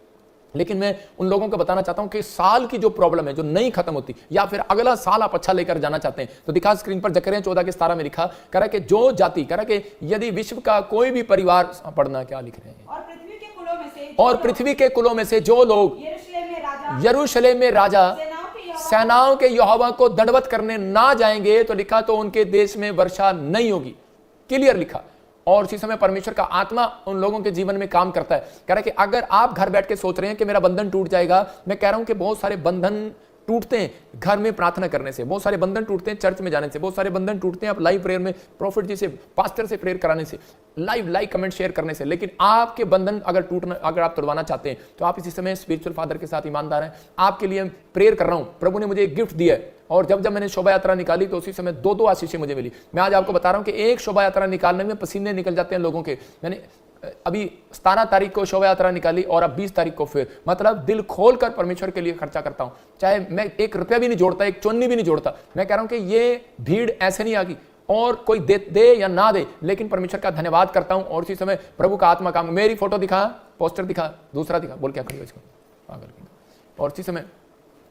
S1: लेकिन मैं उन लोगों को बताना चाहता हूं कि साल की जो प्रॉब्लम है जो नहीं खत्म होती, या फिर अगला साल आप अच्छा लेकर जाना चाहते हैं, तो दिखा स्क्रीन पर जकरिया 14 के 17 में लिखा, कह रहा है कि जो जाति, कह रहा है कि यदि विश्व का कोई भी परिवार, पढ़ना क्या लिख रहे हैं,
S2: और पृथ्वी के कुलों में से
S1: जो लोग यरूशलेम में राजा सेनाओं के यहोवा को दंडवत करने ना जाएंगे, तो लिखा तो उनके देश में वर्षा नहीं होगी। क्लियर लिखा। और उसी समय परमेश्वर का आत्मा उन लोगों के जीवन में काम करता है। कह रहा है कि अगर आप घर बैठ के सोच रहे हैं कि मेरा बंधन टूट जाएगा, मैं कह रहा हूं कि बहुत सारे बंधन टूटते हैं घर में प्रार्थना करने से, बहुत सारे बंधन टूटते हैं चर्च में जाने से, बहुत सारे बंधन टूटते हैं आप लाइव प्रेयर में प्रॉफिट जी से, पास्टर से प्रेयर कराने से, लाइव कमेंट शेयर करने से। लेकिन आपके बंधन अगर आप तोड़वाना चाहते हैं तो आप इसी समय स्पिरिचुअल फादर के साथ ईमानदार हैं। आपके लिए प्रेयर कर रहा हूं, प्रभु ने मुझे एक गिफ्ट दिया है, और जब मैंने शोभा यात्रा निकाली तो उसी समय 2 आशीषें मुझे मिली। मैं आज आपको बता रहा हूं कि एक शोभा यात्रा निकालने में पसीने निकल जाते हैं लोगों के। मैंने अभी 17 तारीख को शोभा यात्रा निकाली और अब 20 तारीख को फिर, मतलब दिल खोलकर परमेश्वर के लिए खर्चा करता हूं, चाहे मैं 1 रुपया भी नहीं जोड़ता, 1 चुन्नी भी नहीं जोड़ता। मैं कह रहा हूं कि ये भीड़ ऐसे नहीं आगी, और कोई दे या ना दे, लेकिन परमेश्वर का धन्यवाद करता हूं। और उसी समय प्रभु का आत्मा काम, मेरी फोटो दिखा, पोस्टर दिखा, दूसरा दिखा, बोल क्या करिए इसको। और उसी समय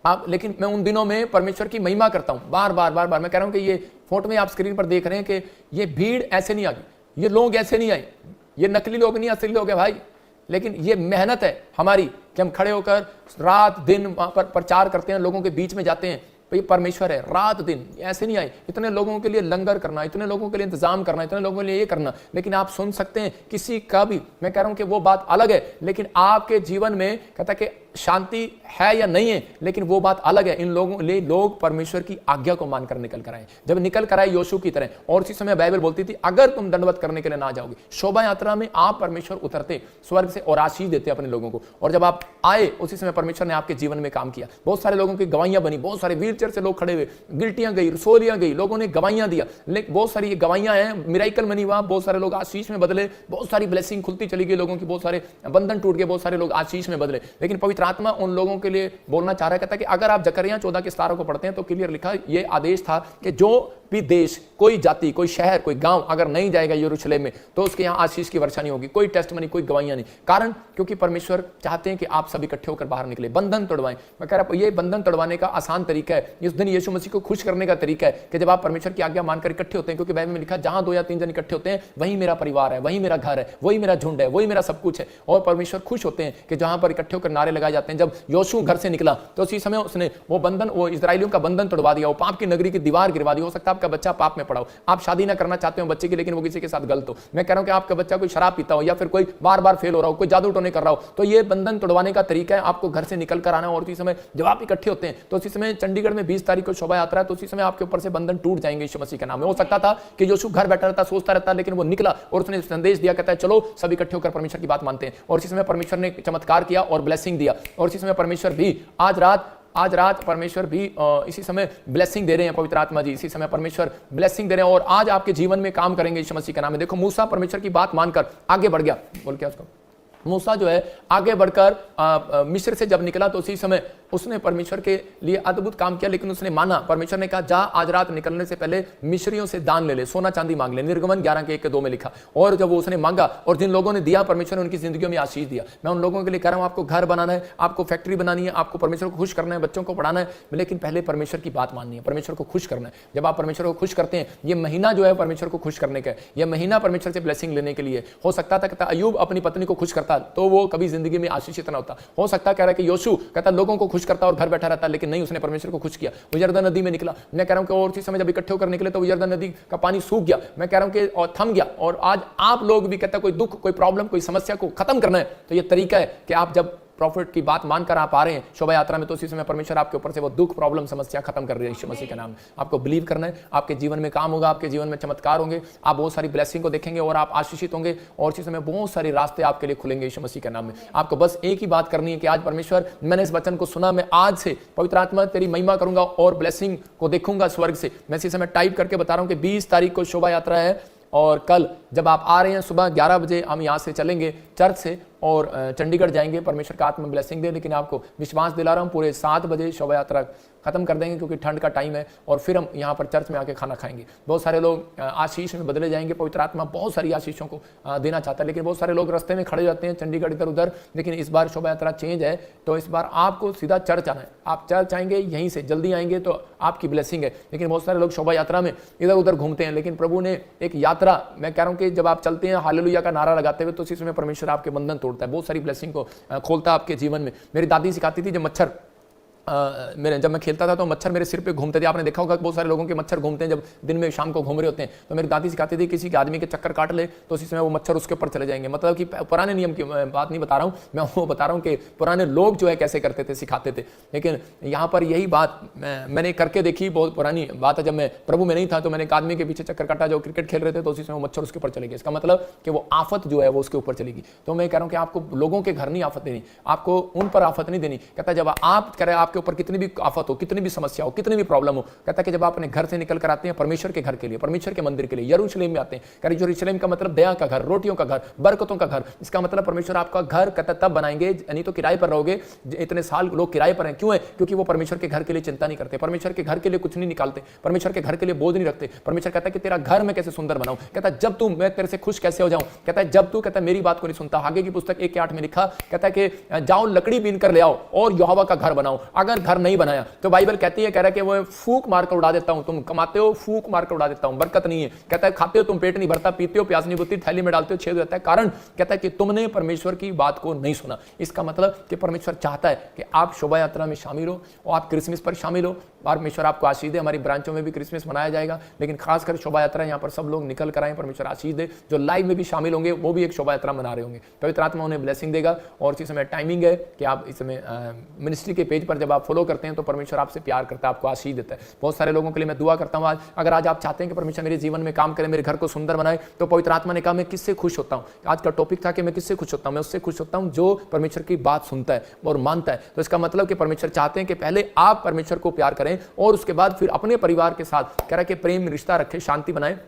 S1: आप, लेकिन मैं उन दिनों में परमेश्वर की महिमा करता हूं, बार बार मैं कह रहा हूं कि ये फोटो में आप स्क्रीन पर देख रहे हैं कि ये भीड़ ऐसे नहीं आगी, ये लोग ऐसे नहीं आए, ये नकली लोग नहीं, असली लोग है भाई। लेकिन ये मेहनत है हमारी कि हम खड़े होकर रात दिन वहां पर प्रचार करते हैं, लोगों के बीच में जाते हैं। ये परमेश्वर है, रात दिन ऐसे नहीं आए, इतने लोगों के लिए लंगर करना, इतने लोगों के लिए इंतजाम करना, इतने लोगों के लिए ये करना। लेकिन आप सुन सकते हैं किसी का भी, मैं कह रहा हूं कि वो बात अलग है, लेकिन आपके जीवन में कहता है कि शांति है या नहीं है, लेकिन वो बात अलग है। इन लोगों लिए लोग परमेश्वर की आज्ञा को मानकर निकल कर आए, जब निकल कर आए योशू की तरह। और उसी समय बाइबल बोलती थी अगर तुम दंडवत करने के लिए ना जाओगे, शोभा यात्रा में आप परमेश्वर उतरते स्वर्ग से और आशीष देते अपने लोगों को, और जब आप आए उसी समय परमेश्वर ने आपके जीवन में काम किया। बहुत सारे लोगों की गवाहियां बनी, बहुत सारे व्हीलचेयर से लोग खड़े हुए, गिल्टियां गई, रसोलियां गई, लोगों ने गवाहियां दिया। लेकिन बहुत सारी गवाहियां हैं, मिराइकल मनी हुआ, बहुत सारे लोग आशीष में बदले, बहुत सारी ब्लेसिंग खुलती चली गई लोगों की, बहुत सारे बंधन टूट गए, बहुत सारे लोग आशीष में बदले। लेकिन पवित्र आत्मा उन लोगों के लिए बोलना चाह रहा है, कहता है कि अगर आप जकरिया 14 के 17 को पढ़ते हैं तो क्लियर लिखा, ये आदेश था कि जो भी देश, कोई जाति, कोई शहर, कोई गांव अगर नहीं जाएगा यरूशलेम में, तो उसके यहाँ आशीष की वर्षा नहीं होगी, कोई टेस्टमनी, कोई गवाहियां नहीं। कारण क्योंकि परमेश्वर चाहते हैं कि आप सब इकट्ठे होकर बाहर निकले, बंधन तोड़वाएं। मैं कह रहा हूं ये बंधन तोड़वाने का आसान तरीका है, इस दिन यीशु मसीह को खुश करने का तरीका है कि जब आप परमेश्वर की आज्ञा मानकर इकट्ठे होते हैं। क्योंकि बाइबल में लिखा जहां 2 या 3 जन इकट्ठे होते हैं वहीं मेरा परिवार है, वहीं मेरा घर है, वही मेरा झुंड है, वही मेरा सब कुछ है। और परमेश्वर खुश होते हैं कि जहां पर इकट्ठे होकर नारे लगाए जाते हैं। जब योशू घर से निकला तो उसी समय उसने वो बंधन, वो इजराइलियों का बंधन तोड़वा दिया, वो पाप की नगरी की दीवार गिरवा दी। हो सकता है आपका बच्चा पाप में पड़ा हो, आप शादी ना करना चाहते हो बच्चे की, लेकिन वो किसी के साथ गलत हो, मैं कह रहा हूं कि आपका बच्चा कोई शराब पीता हो या फिर कोई बार बार फेल हो रहा हो, कोई जादू टोने कर रहा हो, तो ये बंधन तोड़वाने का तरीका है आपको घर से निकल कर आना। और उसी समय जब आप इकट्ठे होते हैं तो उसी समय चंडीगढ़ में 20 तारीख को शोभा यात्रा है, तो उसी समय आपके ऊपर से बंधन टूट जाएंगे यीशु मसीह के नाम में। हो सकता था कि यीशु घर बैठा रहता, सोचता रहता, लेकिन वो निकला और उसने संदेश दिया, कहता है चलो सब इकट्ठे होकर परमेश्वर की बात मानते हैं। और इसी समय परमेश्वर ने चमत्कार किया और ब्लेसिंग दिया। और इसी समय परमेश्वर भी आज रात परमेश्वर भी इसी समय ब्लेसिंग दे रहे हैं, पवित्र आत्मा जी इसी समय परमेश्वर ब्लेसिंग दे रहे हैं और आज आपके जीवन में काम करेंगे यीशु मसीह के नाम में। देखो मूसा परमेश्वर की बात मानकर आगे बढ़ गया, बोल क्या उसको, मूसा जो है आगे बढ़कर मिस्र से जब निकला तो उसी समय उसने परमेश्वर के लिए अद्भुत काम किया, लेकिन उसने माना। परमेश्वर ने कहा जा आज रात निकलने से पहले मिस्रियों से दान ले ले, सोना चांदी मांग ले। निर्गमन 11:1-2 में लिखा। और जब वो उसने मांगा और जिन लोगों ने दिया, परमेश्वर ने उनकी जिंदगियों में आशीष दिया। मैं उन लोगों के लिए कह रहा हूं, आपको घर बनाना है, आपको फैक्ट्री बनानी है, आपको परमेश्वर को खुश करना है, बच्चों को पढ़ाना है, लेकिन पहले परमेश्वर की बात माननी है, परमेश्वर को खुश करना है। जब आप परमेश्वर को खुश करते हैं, ये महीना जो है परमेश्वर को खुश करने का है, यह महीना परमेश्वर से ब्लेसिंग लेने के लिए। हो सकता था कहता अय्यूब अपनी पत्नी को खुश करता तो वो कभी जिंदगी में आशीषित न होता। हो सकता कह रहा है कि योशू कहता लोगों को खुश करता और घर बैठा रहता, लेकिन नहीं, उसने परमेश्वर को खुश किया। वो यरदन नदी में निकला। मैं कह रहा हूं कि और उसी समय जब इकट्ठे होकर निकले तो यरदन नदी का पानी सूख गया। मैं कह रहा हूं कि और थम गया। और आज आप लोग भी कहता कोई दुख, कोई प्रॉब्लम, कोई समस्या को खत्म करना है तो ये तरीका है कि आप जब प्रॉफिट की बात मानकर आप आ रहे हैं शोभा यात्रा में, तो उसी समय परमेश्वर आपके ऊपर से वो दुख, प्रॉब्लम, समस्या खत्म कर रही है यीशु मसीह के नाम में। आपको बिलीव करना है, आपके जीवन में काम होगा, आपके जीवन में चमत्कार होंगे, आप बहुत सारी ब्लेसिंग को देखेंगे और आप आशीषित होंगे और इसी समय बहुत सारे रास्ते आपके लिए खुलेंगे यीशु मसीह के नाम में। आपको बस एक ही बात करनी है कि आज परमेश्वर, मैंने इस वचन को सुना, मैं आज से पवित्र आत्मा तेरी महिमा करूंगा और ब्लेसिंग को देखूंगा स्वर्ग से। मैं इसी समय टाइप करके बता रहा हूं कि 20 तारीख को शोभा यात्रा है और कल जब आप आ रहे हैं सुबह 11 बजे हम यहाँ से चलेंगे चर्च से और चंडीगढ़ जाएंगे। परमेश्वर का आत्मा ब्लेसिंग दे, लेकिन आपको विश्वास दिला रहा हूँ पूरे 7 बजे शोभा यात्रा खत्म कर देंगे क्योंकि ठंड का टाइम है और फिर हम यहाँ पर चर्च में आके खाना खाएंगे। बहुत सारे लोग आशीष में बदले जाएंगे। पवित्र आत्मा बहुत सारी आशीषों को देना चाहता है, लेकिन बहुत सारे लोग रास्ते में खड़े जाते हैं चंडीगढ़ इधर उधर। लेकिन इस बार शोभा यात्रा चेंज है, तो इस बार आपको सीधा चर्च आना है। आप चर्च आएंगे, यहीं से जल्दी आएंगे तो आपकी ब्लेसिंग है। लेकिन बहुत सारे लोग शोभा यात्रा में इधर उधर घूमते हैं, लेकिन प्रभु ने एक यात्रा, मैं कह रहा हूँ कि जब आप चलते हैं हालेलुया का नारा लगाते हुए, तो उसी समय परमेश्वर आपके बंधन तोड़ता है, बहुत सारी ब्लेसिंग को खोलता है आपके जीवन में। मेरी दादी सिखाती थी, जब मैं खेलता था तो मच्छर मेरे सिर पे घूमते थे। आपने देखा होगा बहुत सारे लोगों के मच्छर घूमते हैं जब दिन में शाम को घूम रहे होते हैं। तो मेरी दादी सिखाती थी किसी के आदमी के चक्कर काट ले तो उसी समय वो मच्छर उसके ऊपर चले जाएंगे। मतलब कि पुराने नियम की बात नहीं बता रहा हूँ, मैं वो बता रहा हूँ कि पुराने लोग जो है कैसे करते थे, सिखाते थे। लेकिन यहाँ पर यही बात मैंने करके देखी, बहुत पुरानी बात है। जब मैं प्रभु में नहीं था तो मैंने एक आदमी के पीछे चक्कर काटा जो क्रिकेट खेल रहे थे, तो उसी समय वो मच्छर उसके ऊपर चले गए। इसका मतलब कि वो आफत जो है वो उसके ऊपर चलेगी। तो मैं कह रहा हूँ कि आपको लोगों के घर नहीं आफत देनी, आपको उन पर आफत नहीं देनी। कहता जब आप कह रहे आपके ऊपर कितनी भी आफत हो, कितनी भी समस्या हो, कितनी भी प्रॉब्लम हो, कहता कि जब आप अपने घर से निकल कर आते हैं परमेश्वर के घर के लिए, परमेश्वर के मंदिर के लिए, यरूशलेम में आते हैं। कह रहे यरूशलेम का मतलब दया का घर, रोटियों का घर, बरकतों का घर। इसका मतलब परमेश्वर आपका घर कहता तब बनाएंगे, नहीं तो किराए पर रहोगे। इतने साल लोग किराए पर हैं, क्यों है? क्योंकि वो परमेश्वर के घर के लिए चिंता नहीं करते, परमेश्वर के घर के लिए कुछ नहीं निकालते, परमेश्वर के घर के लिए बोझ नहीं रखते। परमेश्वर कहता है कि तेरा घर मैं कैसे सुंदर बनाऊं। कहता है जब तू, मैं तेरे से खुश कैसे हो जाऊं। कहता है जब तू, कहता है मेरी बात को नहीं सुनता। आगे की पुस्तक 1:8 में लिखा, कहता है कि जाओ लकड़ी बीन कर ले आओ और यहोवा का घर बनाओ। अगर घर नहीं बनाया तो बाइबल कहती है, कह रहा है कि वो फूक मारकर उड़ा देता हूं। तुम कमाते हो, फूक मारकर उड़ा देता हूं, बरकत नहीं है। कहता है खाते हो तुम, पेट नहीं भरता, पीते हो प्यास नहीं बुझती, थैली में डालते हो छेद हो जाता है। कारण कहता है कि तुमने परमेश्वर की बात को नहीं सुना। इसका मतलब कि परमेश्वर चाहता है कि आप शोभा यात्रा में शामिल हो और आप क्रिसमस पर शामिल हो। परमेश्वर आपको आशीष दे। हमारी ब्रांचों में भी क्रिसमस मनाया जाएगा, लेकिन खासकर शोभा यात्रा यहाँ पर सब लोग निकल कर आए। परमेश्वर आशीष दे। जो लाइव में भी शामिल होंगे वो भी एक शोभा यात्रा मना रहे होंगे। पवित्र आत्मा उन्हें ब्लेसिंग देगा। और इसी समय टाइमिंग है कि आप इस समय मिनिस्ट्री के पेज पर जब आप फॉलो करते हैं तो परमेश्वर आपसे प्यार करता है, आपको आशीष देता है। बहुत सारे लोगों के लिए मैं दुआ करता हूँ। आज अगर आज आप चाहते हैं कि परमेश्वर मेरे जीवन में काम करे, मेरे घर को सुंदर बनाए, तो पवित्र आत्मा ने कहा मैं किससे खुश होता हूँ। आज का टॉपिक था कि मैं किससे खुश होता हूँ। मैं उससे खुश होता हूँ जो परमेश्वर की बात सुनता है और मानता है। तो इसका मतलब कि परमेश्वर चाहते हैं कि पहले आप परमेश्वर को प्यार करें और उसके बाद फिर अपने परिवार के साथ कह रहा है कि प्रेम रिश्ता रखें, शांति बनाए।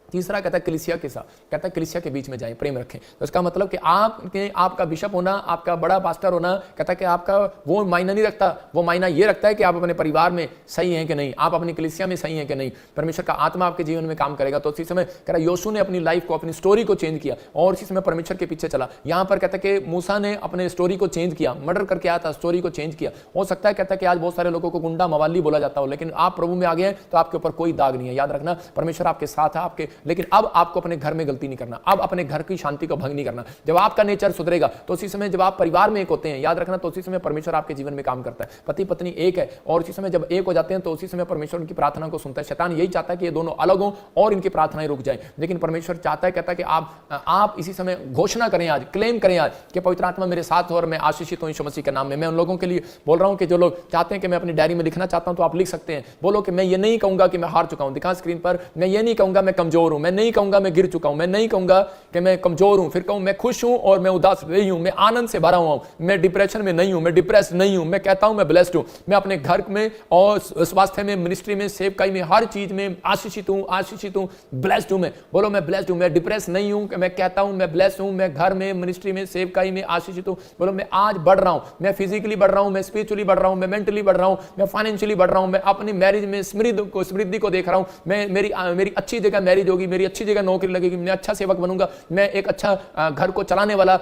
S1: तीसरा कहता है कलीसिया के साथ, कहता है कलीसिया के बीच में जाएं, प्रेम रखें। तो इसका मतलब कि आपका बिशप होना, आपका बड़ा पास्टर होना, कहता है कि आपका वो मायना नहीं रखता। वो मायना ये रखता है कि आप अपने परिवार में सही हैं कि नहीं, आप अपनी कलीसिया में सही हैं कि नहीं। परमेश्वर का आत्मा आपके जीवन में काम करेगा। तो इसी समय कह रहा है योशू ने अपनी लाइफ को, अपनी स्टोरी को चेंज किया और इसी समय परमेश्वर के पीछे चला। यहाँ पर कहता है कि मूसा ने अपने स्टोरी को चेंज किया, मर्डर करके आया था, स्टोरी को चेंज किया। हो सकता है कहता है कि आज बहुत सारे लोगों को गुंडा मवाली बोला जाता हो, लेकिन आप प्रभु में आ गए तो आपके ऊपर कोई दाग नहीं है। याद रखना परमेश्वर आपके साथ है, आपके लेकिन अब आपको अपने घर में गलती नहीं करना, अब अपने घर की शांति को भंग नहीं करना। जब आपका नेचर सुधरेगा तो उसी समय, जब आप परिवार में एक होते हैं, याद रखना, तो उसी समय परमेश्वर आपके जीवन में काम करता है। पति पत्नी एक है और उसी समय जब एक हो जाते हैं तो उसी समय परमेश्वर उनकी प्रार्थना को सुनता है। शैतान यही चाहता है कि ये दोनों अलग हों और इनकी प्रार्थनाएं रुक जाए, लेकिन परमेश्वर चाहता है, कहता है कि आप इसी समय घोषणा करें, आज क्लेम करें आज कि पवित्र आत्मा मेरे साथ हो और मैं आशीषित हूं यीशु मसीह के नाम में। मैं उन लोगों के लिए बोल रहा हूं कि जो लोग चाहते हैं कि मैं अपनी डायरी में लिखना चाहता हूं तो आप लिख सकते हैं। बोलो कि मैं ये नहीं कहूंगा कि मैं हार चुका हूं, दिखा स्क्रीन पर, मैं ये नहीं कहूंगा मैं कमजोर हूं, मैं नहीं कहूंगा मैं गिर चुका हूं, मैं नहीं कहूंगा कि मैं कमजोर हूं, फिर कहूं मैं खुश हूं और मैं उदास नहीं हूं, मैं आनंद से भरा हुआ हूं, मैं डिप्रेशन में नहीं हूं, मैं डिप्रेस नहीं हूं, मैं कहता हूं मैं ब्लेस्ड हूं, मैं अपने घर में और स्वास्थ्य में, मिनिस्ट्री में, सेवकाई में, हर चीज में आशीषित हूं, ब्लेस्ड हूं। मैं बोलो मैं ब्लेस्ड हूं, मैं डिप्रेस नहीं हूं, मैं कहता हूं मैं ब्लेस्ड हूं, मैं घर में, मिनिस्ट्री में, सेवकाई में आशीषित हूं। बोलो मैं आज बढ़ रहा हूं, मैं फिजिकली बढ़ रहा हूं, मैं स्पिरिचुअली बढ़ रहा हूं, मैं मेंटली बढ़ रहा हूं, मैं फाइनेंशियली बढ़ रहा हूं, मैं अपनी मैरिज में समृद्धि को देख रहा हूं, मैं मेरी अच्छी जगह मैरिज होगी, मेरी अच्छी जगह नौकरी लगेगी, मैं अच्छा सेवक बनूंगा, मैं एक अच्छा घर को चलाने वाला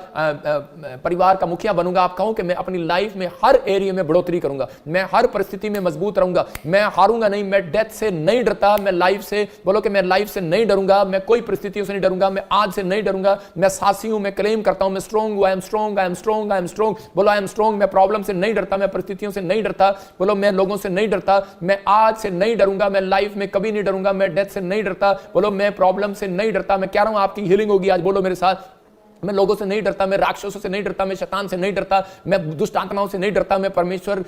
S1: परिवार का मुखिया बनूंगा। आप कहो कि मैं अपनी लाइफ में हर एरिया में बढ़ोतरी करूंगा, मैं हर परिस्थिति में मजबूत रहूंगा, मैं हारूंगा नहीं, मैं डेथ से नहीं डरता, मैं लाइफ से, बोलो कि मैं लाइफ से नहीं डरूंगा, मैं कोई परिस्थितियों से नहीं डरूंगा, मैं आज से नहीं डरूंगा, मैं साहसी हूं, मैं क्लेम करता हूं मैं स्ट्रांग हूं, I am strong, I am strong, I am strong. बोलो आई एम स्ट्रांग, मैं प्रॉब्लम से नहीं डरता, मैं परिस्थितियों से नहीं डरता, बोलो मैं लोगों से नहीं डरता, मैं आज से नहीं डरूंगा, मैं लाइफ में कभी नहीं डरूंगा, मैं डेथ से नहीं डरता, बोलो मैं प्रॉब्लम से नहीं डरता। मैं कह रहा हूं आपकी हीलिंग होगी आज, बोलो मेरे साथ, मैं लोगों से नहीं डरता, मैं राक्षसों से नहीं डरता, मैं शैतान से नहीं डरता, मैं दुष्ट आत्माओं से नहीं डरता, मैं परमेश्वर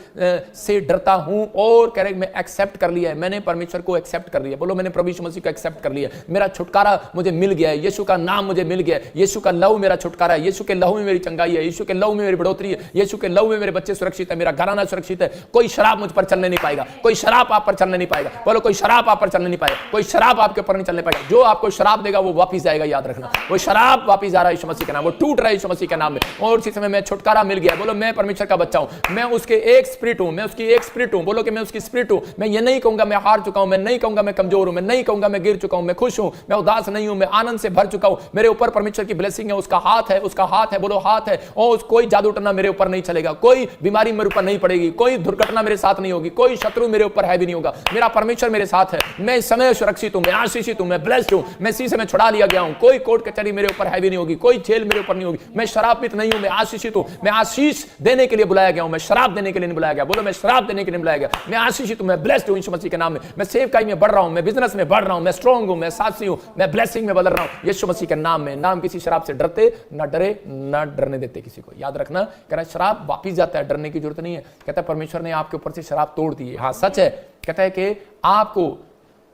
S1: से डरता हूं। और कह रहे मैं एक्सेप्ट कर लिया है, मैंने परमेश्वर को एक्सेप्ट कर लिया। बोलो मैंने प्रभु यीशु मसीह को एक्सेप्ट कर लिया, मेरा छुटकारा मुझे मिल गया है, यीशु का नाम मुझे मिल गया है, यीशु का लहू मेरा छुटकारा है, यीशु के लहू में मेरी चंगाई है, यीशु के लहू में मेरी बढ़ोतरी है, यीशु के लहू में मेरे बच्चे सुरक्षित है, मेरा घराना सुरक्षित है, कोई शराब मुझ पर चलने नहीं पाएगा, कोई शराब आप पर चलने नहीं पाएगा। बोलो कोई शराब आप पर चलने नहीं पाएगा, कोई शराब आपके ऊपर नहीं चलने पाएगा। जो आपको शराब देगा वो वापिस जाएगा, याद रखना, वो शराब वापिस जा रहा है यीशु मसीह के नाम, वो टूट रहा है यीशु मसीह के नाम में। और उसी समय मैं छुटकारा मिल गया। बोलो मैं परमेश्वर का बच्चा हूं, मैं उसके एक स्पिरिट हूं, मैं उसकी एक स्पिरिट हूं। बोलो कि मैं उसकी स्पिरिट हूं। मैं ये नहीं कहूंगा मैं हार चुका हूं, मैं नहीं कहूंगा मैं कमजोर हूं, मैं नहीं कहूंगा मैं गिर चुका हूं, मैं खुश हूं, मैं उदास नहीं हूं, मैं आनंद से भर चुका हूं, मेरे ऊपर परमेश्वर की ब्लेसिंग है, उसका हाथ है, उसका हाथ है, बोलो हाथ है। और कोई जादू टना मेरे ऊपर नहीं चलेगा, कोई बीमारी मेरे ऊपर नहीं पड़ेगी, कोई दुर्घटना मेरे साथ नहीं होगी, कोई शत्रु मेरे ऊपर है भी नहीं होगा, मेरा परमेश्वर मेरे साथ है, मैं इस समय सुरक्षित हूं, मैं आशीषित हूं, मैं ब्लेस्ड हूं, मैं इसी समय छुड़ा लिया गया हूं, कोई कोर्ट कचहरी मेरे ऊपर है भी नहीं होगी, कोई जेल मेरे ऊपर नहीं होगी, मैं शराबित नहीं हूं, मैं आशीषित हूं, मैं आशीष देने के लिए बुलाया गया हूं, मैं शराब देने के लिए नहीं बुलाया गया। बोलो मैं शराब देने के लिए बुलाया गया, मैं आशीषित हूं, मैं ब्लेस्ड हूं यीशु मसीह के नाम में, मैं सेवकाई में बढ़ रहा हूं, मैं बिजनेस में बढ़ रहा हूं, मैं स्ट्रांग हूं, मैं साहसी हूं, मैं ब्लेसिंग में बदल रहा हूं यीशु मसीह के नाम में। नाम किसी शराब से डरते ना डरे ना डरने देते किसी को, याद रखना। कह रहा शराब वापिस जाता है, डरने की जरूरत नहीं है। कहता है परमेश्वर ने आपके ऊपर से शराब तोड़ दी है, हाँ सच है। कहता है कि आपको,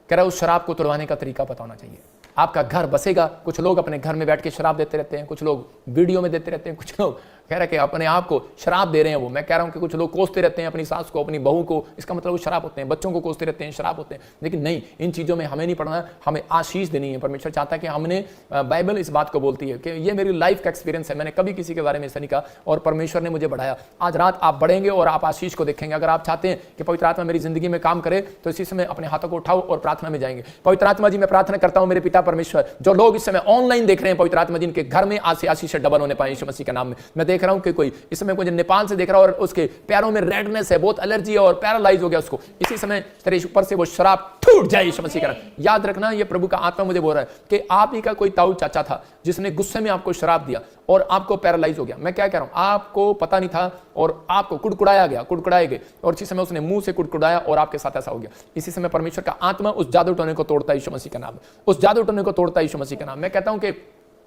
S1: कह रहा उस शराब को तोड़वाने का तरीका पता होना चाहिए। आपका घर बसेगा, कुछ लोग अपने घर में बैठ के शराब देते रहते हैं, कुछ लोग वीडियो में देते रहते हैं, कुछ लोग कह रहे हैं कि अपने आप को शराब दे रहे हैं। वो मैं कह रहा हूं कि कुछ लोग कोसते रहते हैं अपनी सास को, अपनी बहू को, इसका मतलब वो शराब होते हैं, बच्चों को कोसते रहते हैं, शराब होते हैं। लेकिन नहीं, इन चीज़ों में हमें नहीं पढ़ना, हमें आशीष देनी है। परमेश्वर चाहता है कि हमने, बाइबल इस बात को बोलती है कि ये मेरी लाइफ का एक्सपीरियंस है, मैंने कभी किसी के बारे में ऐसा नहीं कहा और परमेश्वर ने मुझे बढ़ाया। आज रात आप बढ़ेंगे और आप आशीष को देखेंगे। अगर आप चाहते हैं कि पवित्र आत्मा मेरी जिंदगी में काम करे तो इसी समय अपने हाथों को उठाओ और प्रार्थना में जाएंगे। पवित्र आत्मा जी मैं प्रार्थना करता हूं मेरे पिता परमेश्वर, जो लोग इस समय ऑनलाइन देख रहे हैं पवित्र आत्मा जी, इनके घर में आज से आशीष डबल होने पाए यीशु मसीह के नाम में। मैं देख रहा हूं कि कोई इस समय मुझे नेपाल से देख रहा है और उसके पैरों में रेडनेस है, बहुत एलर्जी है और पैरालाइज हो गया उसको, इसी समय तेरे ऊपर से वो शराब टूट जाए यीशु मसीह का नाम। याद रखना ये प्रभु का आत्मा मुझे बोल रहा है कि आप ही का कोई ताऊ चाचा था जिसने गुस्से में आपको शराब दिया और आपको पैरालाइज हो गया। मैं क्या कह रहा हूं, आपको पता नहीं था और आपको कुड़कुड़ाया गया, कुड़कुड़ाए गए और इसी समय उसने मुंह से कुड़कुड़ाया और आपके साथ ऐसा हो गया। इसी समय परमेश्वर का आत्मा उस जादू टोने को तोड़ता है यीशु मसीह का नाम, उस जादू टोने को तोड़ता है यीशु मसीह का नाम। मैं कहता हूं कि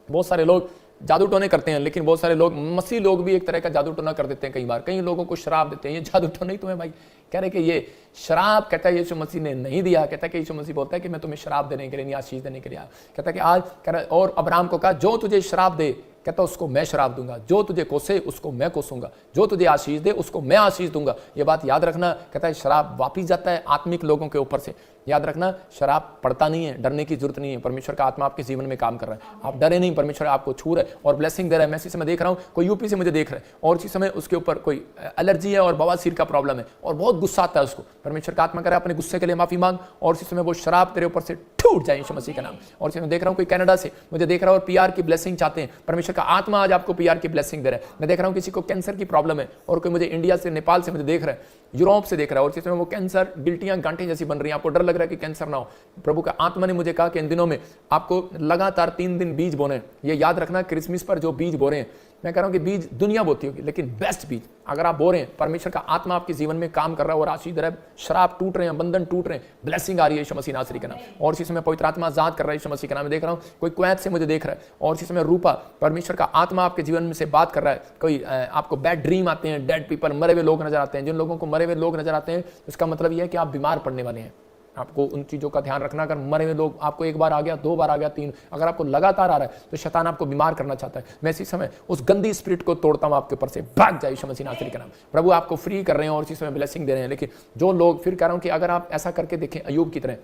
S1: बहुत सारे लोग जादू टोने करते हैं, लेकिन बहुत सारे लोग, मसीह लोग भी एक तरह का जादू टोना कर देते हैं। कई बार कई लोगों को शराब देते हैं, ये जादू टोना ही तुम्हें भाई कह रहे कि ये शराब, कहता है यीशु मसीह ने नहीं दिया। कहता है कि यीशु मसीह बोलता है कि मैं तुम्हें शराब देने के लिए नहीं, आशीष देने के लिए आया। कहता है कि आज कह रहा, और अब्राहम को कहा जो तुझे शराब दे, कहता उसको मैं शराब दूंगा, जो तुझे कोसे उसको मैं कोसूंगा, जो तुझे आशीष दे उसको मैं आशीष दूंगा। ये बात याद रखना। कहता है शराब वापिस जाता है आत्मिक लोगों के ऊपर से। याद रखना शराब पड़ता नहीं है, डरने की जरूरत नहीं है। परमेश्वर का आत्मा आपके जीवन में काम कर रहा है, आप डरे नहीं, परमेश्वर आपको छू रहा है और ब्लेसिंग दे रहा है। मैं इसी समय देख रहा हूँ कोई यूपी से मुझे देख रहा है और इसी समय उसके ऊपर कोई एलर्जी है और बवासीर का प्रॉब्लम है और बहुत गुस्सा आता है उसको। परमेश्वर का आत्मा करे अपने गुस्से के लिए माफी मांग और इसी समय वो शराब तेरे ऊपर से टूट जाए यीशु मसीह का नाम। और इसी में देख रहा हूँ कोई कनाडा से मुझे देख रहा है और पीआर की ब्लेसिंग चाहते हैं। परमेश्वर का आत्मा आज आपको पीआर की ब्लेसिंग दे रहा है। मैं देख रहा हूँ किसी को कैंसर की प्रॉब्लम है और कोई मुझे इंडिया से, नेपाल से मुझे देख रहा है यूरोप से देख रहा है, और इसी समय वो कैंसर गिल्टियां गांठें जैसी बन रही हैं, आपको डर लग रहा है कि कैंसर ना हो। प्रभु का आत्मा ने मुझे कहा कि इन दिनों में आपको लगातार 3 दिन बीज बोने। ये याद रखना, क्रिसमस पर जो बीज बो रहे हैं, मैं कह रहा हूं कि बीज दुनिया बोती होगी, लेकिन बेस्ट बीज अगर आप बो रहे हैं, परमेश्वर का आत्मा आपके जीवन में काम कर रहा है और आशीष दे रहा है। श्राप टूट रहे हैं, बंधन टूट रहे हैं, ब्लेसिंग आ रही है यीशु मसीह नासरी का नाम। और इसी समय पवित्र आत्मा आजाद कर रहा है यीशु मसीह का नाम। देख रहा हूं कोई कुवैत से मुझे देख रहा है, और इसी समय रूपा परमेश्वर का आत्मा आपके जीवन में से बात कर रहा है। कोई आपको बैड ड्रीम आते हैं, डेड पीपल, मरे हुए लोग नजर आते हैं। जिन लोगों को मरे हुए लोग नजर आते हैं, उसका मतलब यह है कि आप बीमार पड़ने वाले हैं। आपको उन चीज़ों का ध्यान रखना। अगर मरे हुए लोग आपको एक बार आ गया, 2 बार आ गया, 3, अगर आपको लगातार आ रहा है तो शैतान आपको बीमार करना चाहता है। मैं इसी समय उस गंदी स्पिरिट को तोड़ता हूं आपके ऊपर से, भाग जाए यीशु मसीह नासरी का नाम। प्रभु आपको फ्री कर रहे हैं और इसी समय ब्लेसिंग दे रहे हैं। लेकिन जो लोग, फिर कह रहा हूं कि अगर आप ऐसा करके देखें, अय्यूब की तरह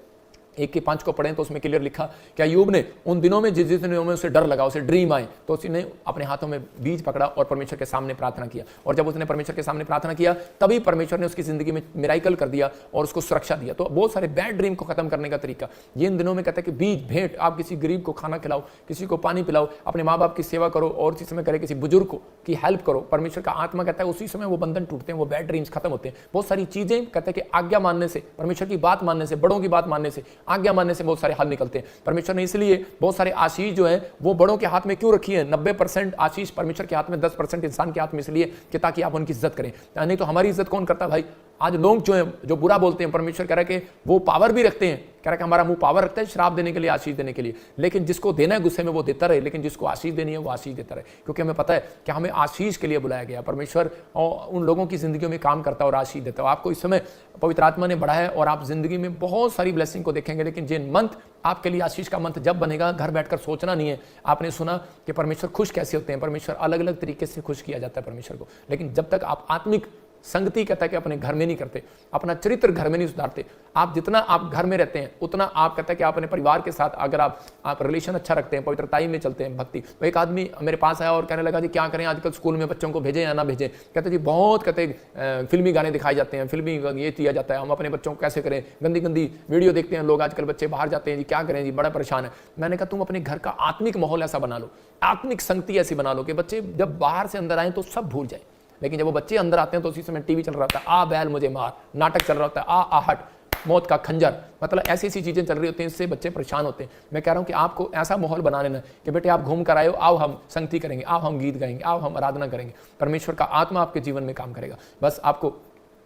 S1: 1:5 को पढ़ें तो उसमें क्लियर लिखा कि अय्यूब ने उन दिनों में जिस दिनों में उसे डर लगा, उसे ड्रीम आए, तो उसने अपने हाथों में बीज पकड़ा और परमेश्वर के सामने प्रार्थना किया। और जब उसने परमेश्वर के सामने प्रार्थना किया, तभी परमेश्वर ने उसकी जिंदगी में मिराइकल कर दिया और उसको सुरक्षा दिया। तो बहुत सारे बैड ड्रीम को खत्म करने का तरीका ये इन दिनों में कहता है कि बीज भेंट, आप किसी गरीब को खाना खिलाओ, किसी को पानी पिलाओ, अपने माँ बाप की सेवा करो, और उसी समय करे किसी बुजुर्ग की हेल्प करो। परमेश्वर का आत्मा कहता है उसी समय वो बंधन टूटते हैं, वो बैड ड्रीम्स खत्म होते हैं। बहुत सारी चीजें कहते हैं कि आज्ञा मानने से, परमेश्वर की बात मानने से, बड़ों की बात मानने से, आज्ञा मानने से बहुत हल निकलते हैं। परमेश्वर ने इसलिए बहुत सारे आशीष जो है वो बड़ों के हाथ में क्यों रखी है। 90% आशीष परमेश्वर के हाथ में, 10% इंसान के हाथ में, इसलिए कि ताकि आप उनकी इज्जत करें। नहीं तो हमारी इज्जत कौन करता है भाई? आज लोग जो है जो बुरा बोलते हैं, परमेश्वर कह रहा है कि वो पावर भी रखते हैं, कह रहा है कि हमारा मुंह पावर रखता है श्राप देने के लिए, आशीष देने के लिए। लेकिन जिसको देना है गुस्से में वो देता रहे, लेकिन जिसको आशीष देनी है वो आशीष देता रहे, क्योंकि हमें पता है कि हमें आशीष के लिए बुलाया गया। परमेश्वर उन लोगों की जिंदगियों में काम करता है और आशीष देता है। आपको इस समय पवित्र आत्मा ने बढ़ाया है और आप जिंदगी में बहुत सारी ब्लेसिंग को देखेंगे। लेकिन जिन मंथ आपके लिए आशीष का मंथ जब बनेगा, घर बैठकर सोचना नहीं है। आपने सुना कि परमेश्वर खुश कैसे होते हैं, परमेश्वर अलग अलग तरीके से खुश किया जाता है परमेश्वर को। लेकिन जब तक आप आत्मिक संगति कहता है कि अपने घर में नहीं करते, अपना चरित्र घर में नहीं सुधारते, आप जितना आप घर में रहते हैं उतना आप कहता है कि आप अपने परिवार के साथ अगर आप रिलेशन अच्छा रखते हैं, पवित्रताई में चलते हैं, भक्ति। तो एक आदमी मेरे पास आया और कहने लगा जी क्या करें आजकल स्कूल में बच्चों को भेजें या ना भेजें। कहते जी बहुत कहते फिल्मी गाने दिखाए जाते हैं, फिल्मी ये किया जाता है, हम अपने बच्चों को कैसे करें, गंदी गंदी वीडियो देखते हैं लोग, आजकल बच्चे बाहर जाते हैं जी, क्या करें जी, बड़ा परेशान है। मैंने कहा तुम अपने घर का आत्मिक माहौल ऐसा बना लो, आत्मिक संगति ऐसी बना लो कि बच्चे जब बाहर से अंदर आए तो सब भूल जाए। लेकिन जब वो बच्चे अंदर आते हैं तो उसी समय टीवी चल रहा होता है, आ बैल मुझे मार, नाटक चल रहा होता है, आ आहट, मौत का खंजर, मतलब ऐसी ऐसी चीजें चल रही होती हैं, इससे बच्चे परेशान होते हैं। मैं कह रहा हूं कि आपको ऐसा माहौल बना लेना कि बेटे आप घूम कर आए हो, आओ हम संगति करेंगे, आओ हम गीत गाएंगे, आओ हम आराधना करेंगे। परमेश्वर का आत्मा आपके जीवन में काम करेगा। बस आपको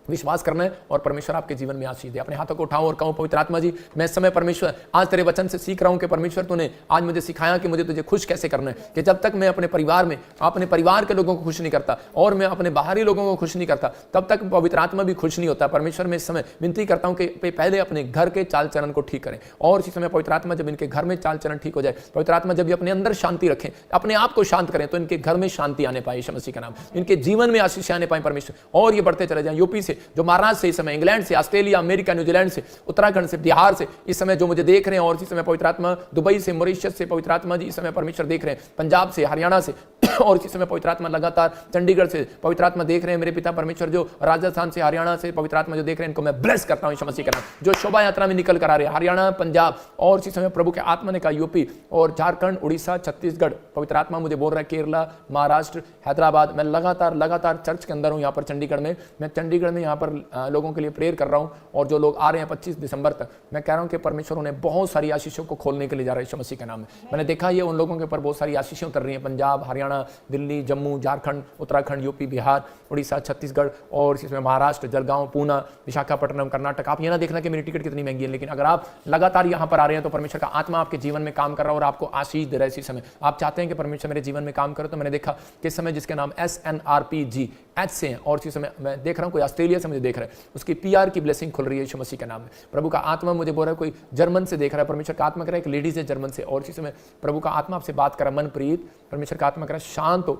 S1: विश्वास करना है और परमेश्वर आपके जीवन में आशीष दे। अपने हाथों को उठाओ और कहो पवित्र आत्मा जी, मैं इस समय परमेश्वर आज तेरे वचन से सीख रहा हूं कि परमेश्वर तूने आज मुझे सिखाया कि मुझे तुझे खुश कैसे करना है। कि जब तक मैं अपने परिवार में अपने परिवार के लोगों को खुश नहीं करता और मैं अपने बाहरी लोगों को खुश नहीं करता, तब तक पवित्र आत्मा भी खुश नहीं होता। परमेश्वर मैं इस समय विनती करता हूं कि पहले अपने घर के चाल चलन को ठीक करें, और इसी समय पवित्र आत्मा जब इनके घर में चाल चलन ठीक हो जाए, पवित्र आत्मा जब ये अपने अंदर शांति रखें, अपने आप को शांत करें, तो इनके घर में शांति आने पाए यीशु मसीह का नाम, इनके जीवन में आशीष आने पाए परमेश्वर, और ये बढ़ते चले जाएं। यूपी से, जो महाराष्ट्र से, इस समय इंग्लैंड से, ऑस्ट्रेलिया, अमेरिका, न्यूजीलैंड से, उत्तराखंड से, बिहार से, इस समय जो मुझे देख रहे हैं, और इसी समय पवित्र आत्मा दुबई से, मॉरिशस से पवित्र आत्मा जी इस समय परमेश्वर देख रहे हैं, पंजाब से, हरियाणा से, और इसी समय पवित्र आत्मा लगातार चंडीगढ़ से पवित्र आत्मा देख रहे हैं। मेरे पिता परमेश्वर जो राजस्थान से, हरियाणा से पवित्र आत्मा जो देख रहे हैं, इनको मैं ब्लेस करता हूं यीशु मसीह का नाम। जो शोभा यात्रा में निकल कर आ रहे हैं, हरियाणा, पंजाब, और इसी समय प्रभु के आत्मा ने कहा यूपी और झारखंड, उड़ीसा, छत्तीसगढ़, पवित्र आत्मा मुझे बोल रहा है केरला, महाराष्ट्र, हैदराबाद। मैं लगातार चर्च के अंदर हूं, यहाँ पर चंडीगढ़ में, मैं चंडीगढ़ में यहाँ पर लोगों के लिए प्रेयर कर रहा हूं, और जो लोग आ रहे हैं 25 दिसंबर तक, मैं कह रहा हूं कि परमेश्वर उन्हें बहुत सारी आशीषों को खोलने के लिए जा रहा है यीशु मसीह के नाम में। मैंने देखा ये उन लोगों के ऊपर बहुत सारी आशीषें उतर रही हैं, पंजाब, हरियाणा, दिल्ली, जम्मू, झारखंड, उत्तराखंड, यूपी, बिहार, उड़ीसा, छत्तीसगढ़, और इसमें महाराष्ट्र, जलगांव, पूना, विशाखापट्टनम, कर्नाटक। आप ये ना देखना कि मेरी टिकट कितनी महंगी है, लेकिन अगर आप लगातार यहाँ पर आ रहे हैं तो परमेश्वर का आत्मा आपके जीवन में काम कर रहा है और आपको आशीष दे रहा है। इसी समय आप चाहते हैं कि परमेश्वर मेरे जीवन में काम करे, तो मैंने देखा कि इस समय जिसके नाम SNRPG H से हैं, और इसी समय मैं देख रहा हूँ कोई ऑस्ट्रेलिया से मुझे देख रहा है, उसकी PR की ब्लेसिंग खुल रही है यीशु मसीह के नाम में। प्रभु का आत्मा मुझे बोल रहा है कोई जर्मन से देख रहा है, परमेश्वर का आत्मा कह रहा है एक लेडीज है जर्मन से, और इसी समय प्रभु का आत्मा आपसे बात कर रहा है, मनप्रीत, परमेश्वर का आत्मा कह रहा है शांत हो,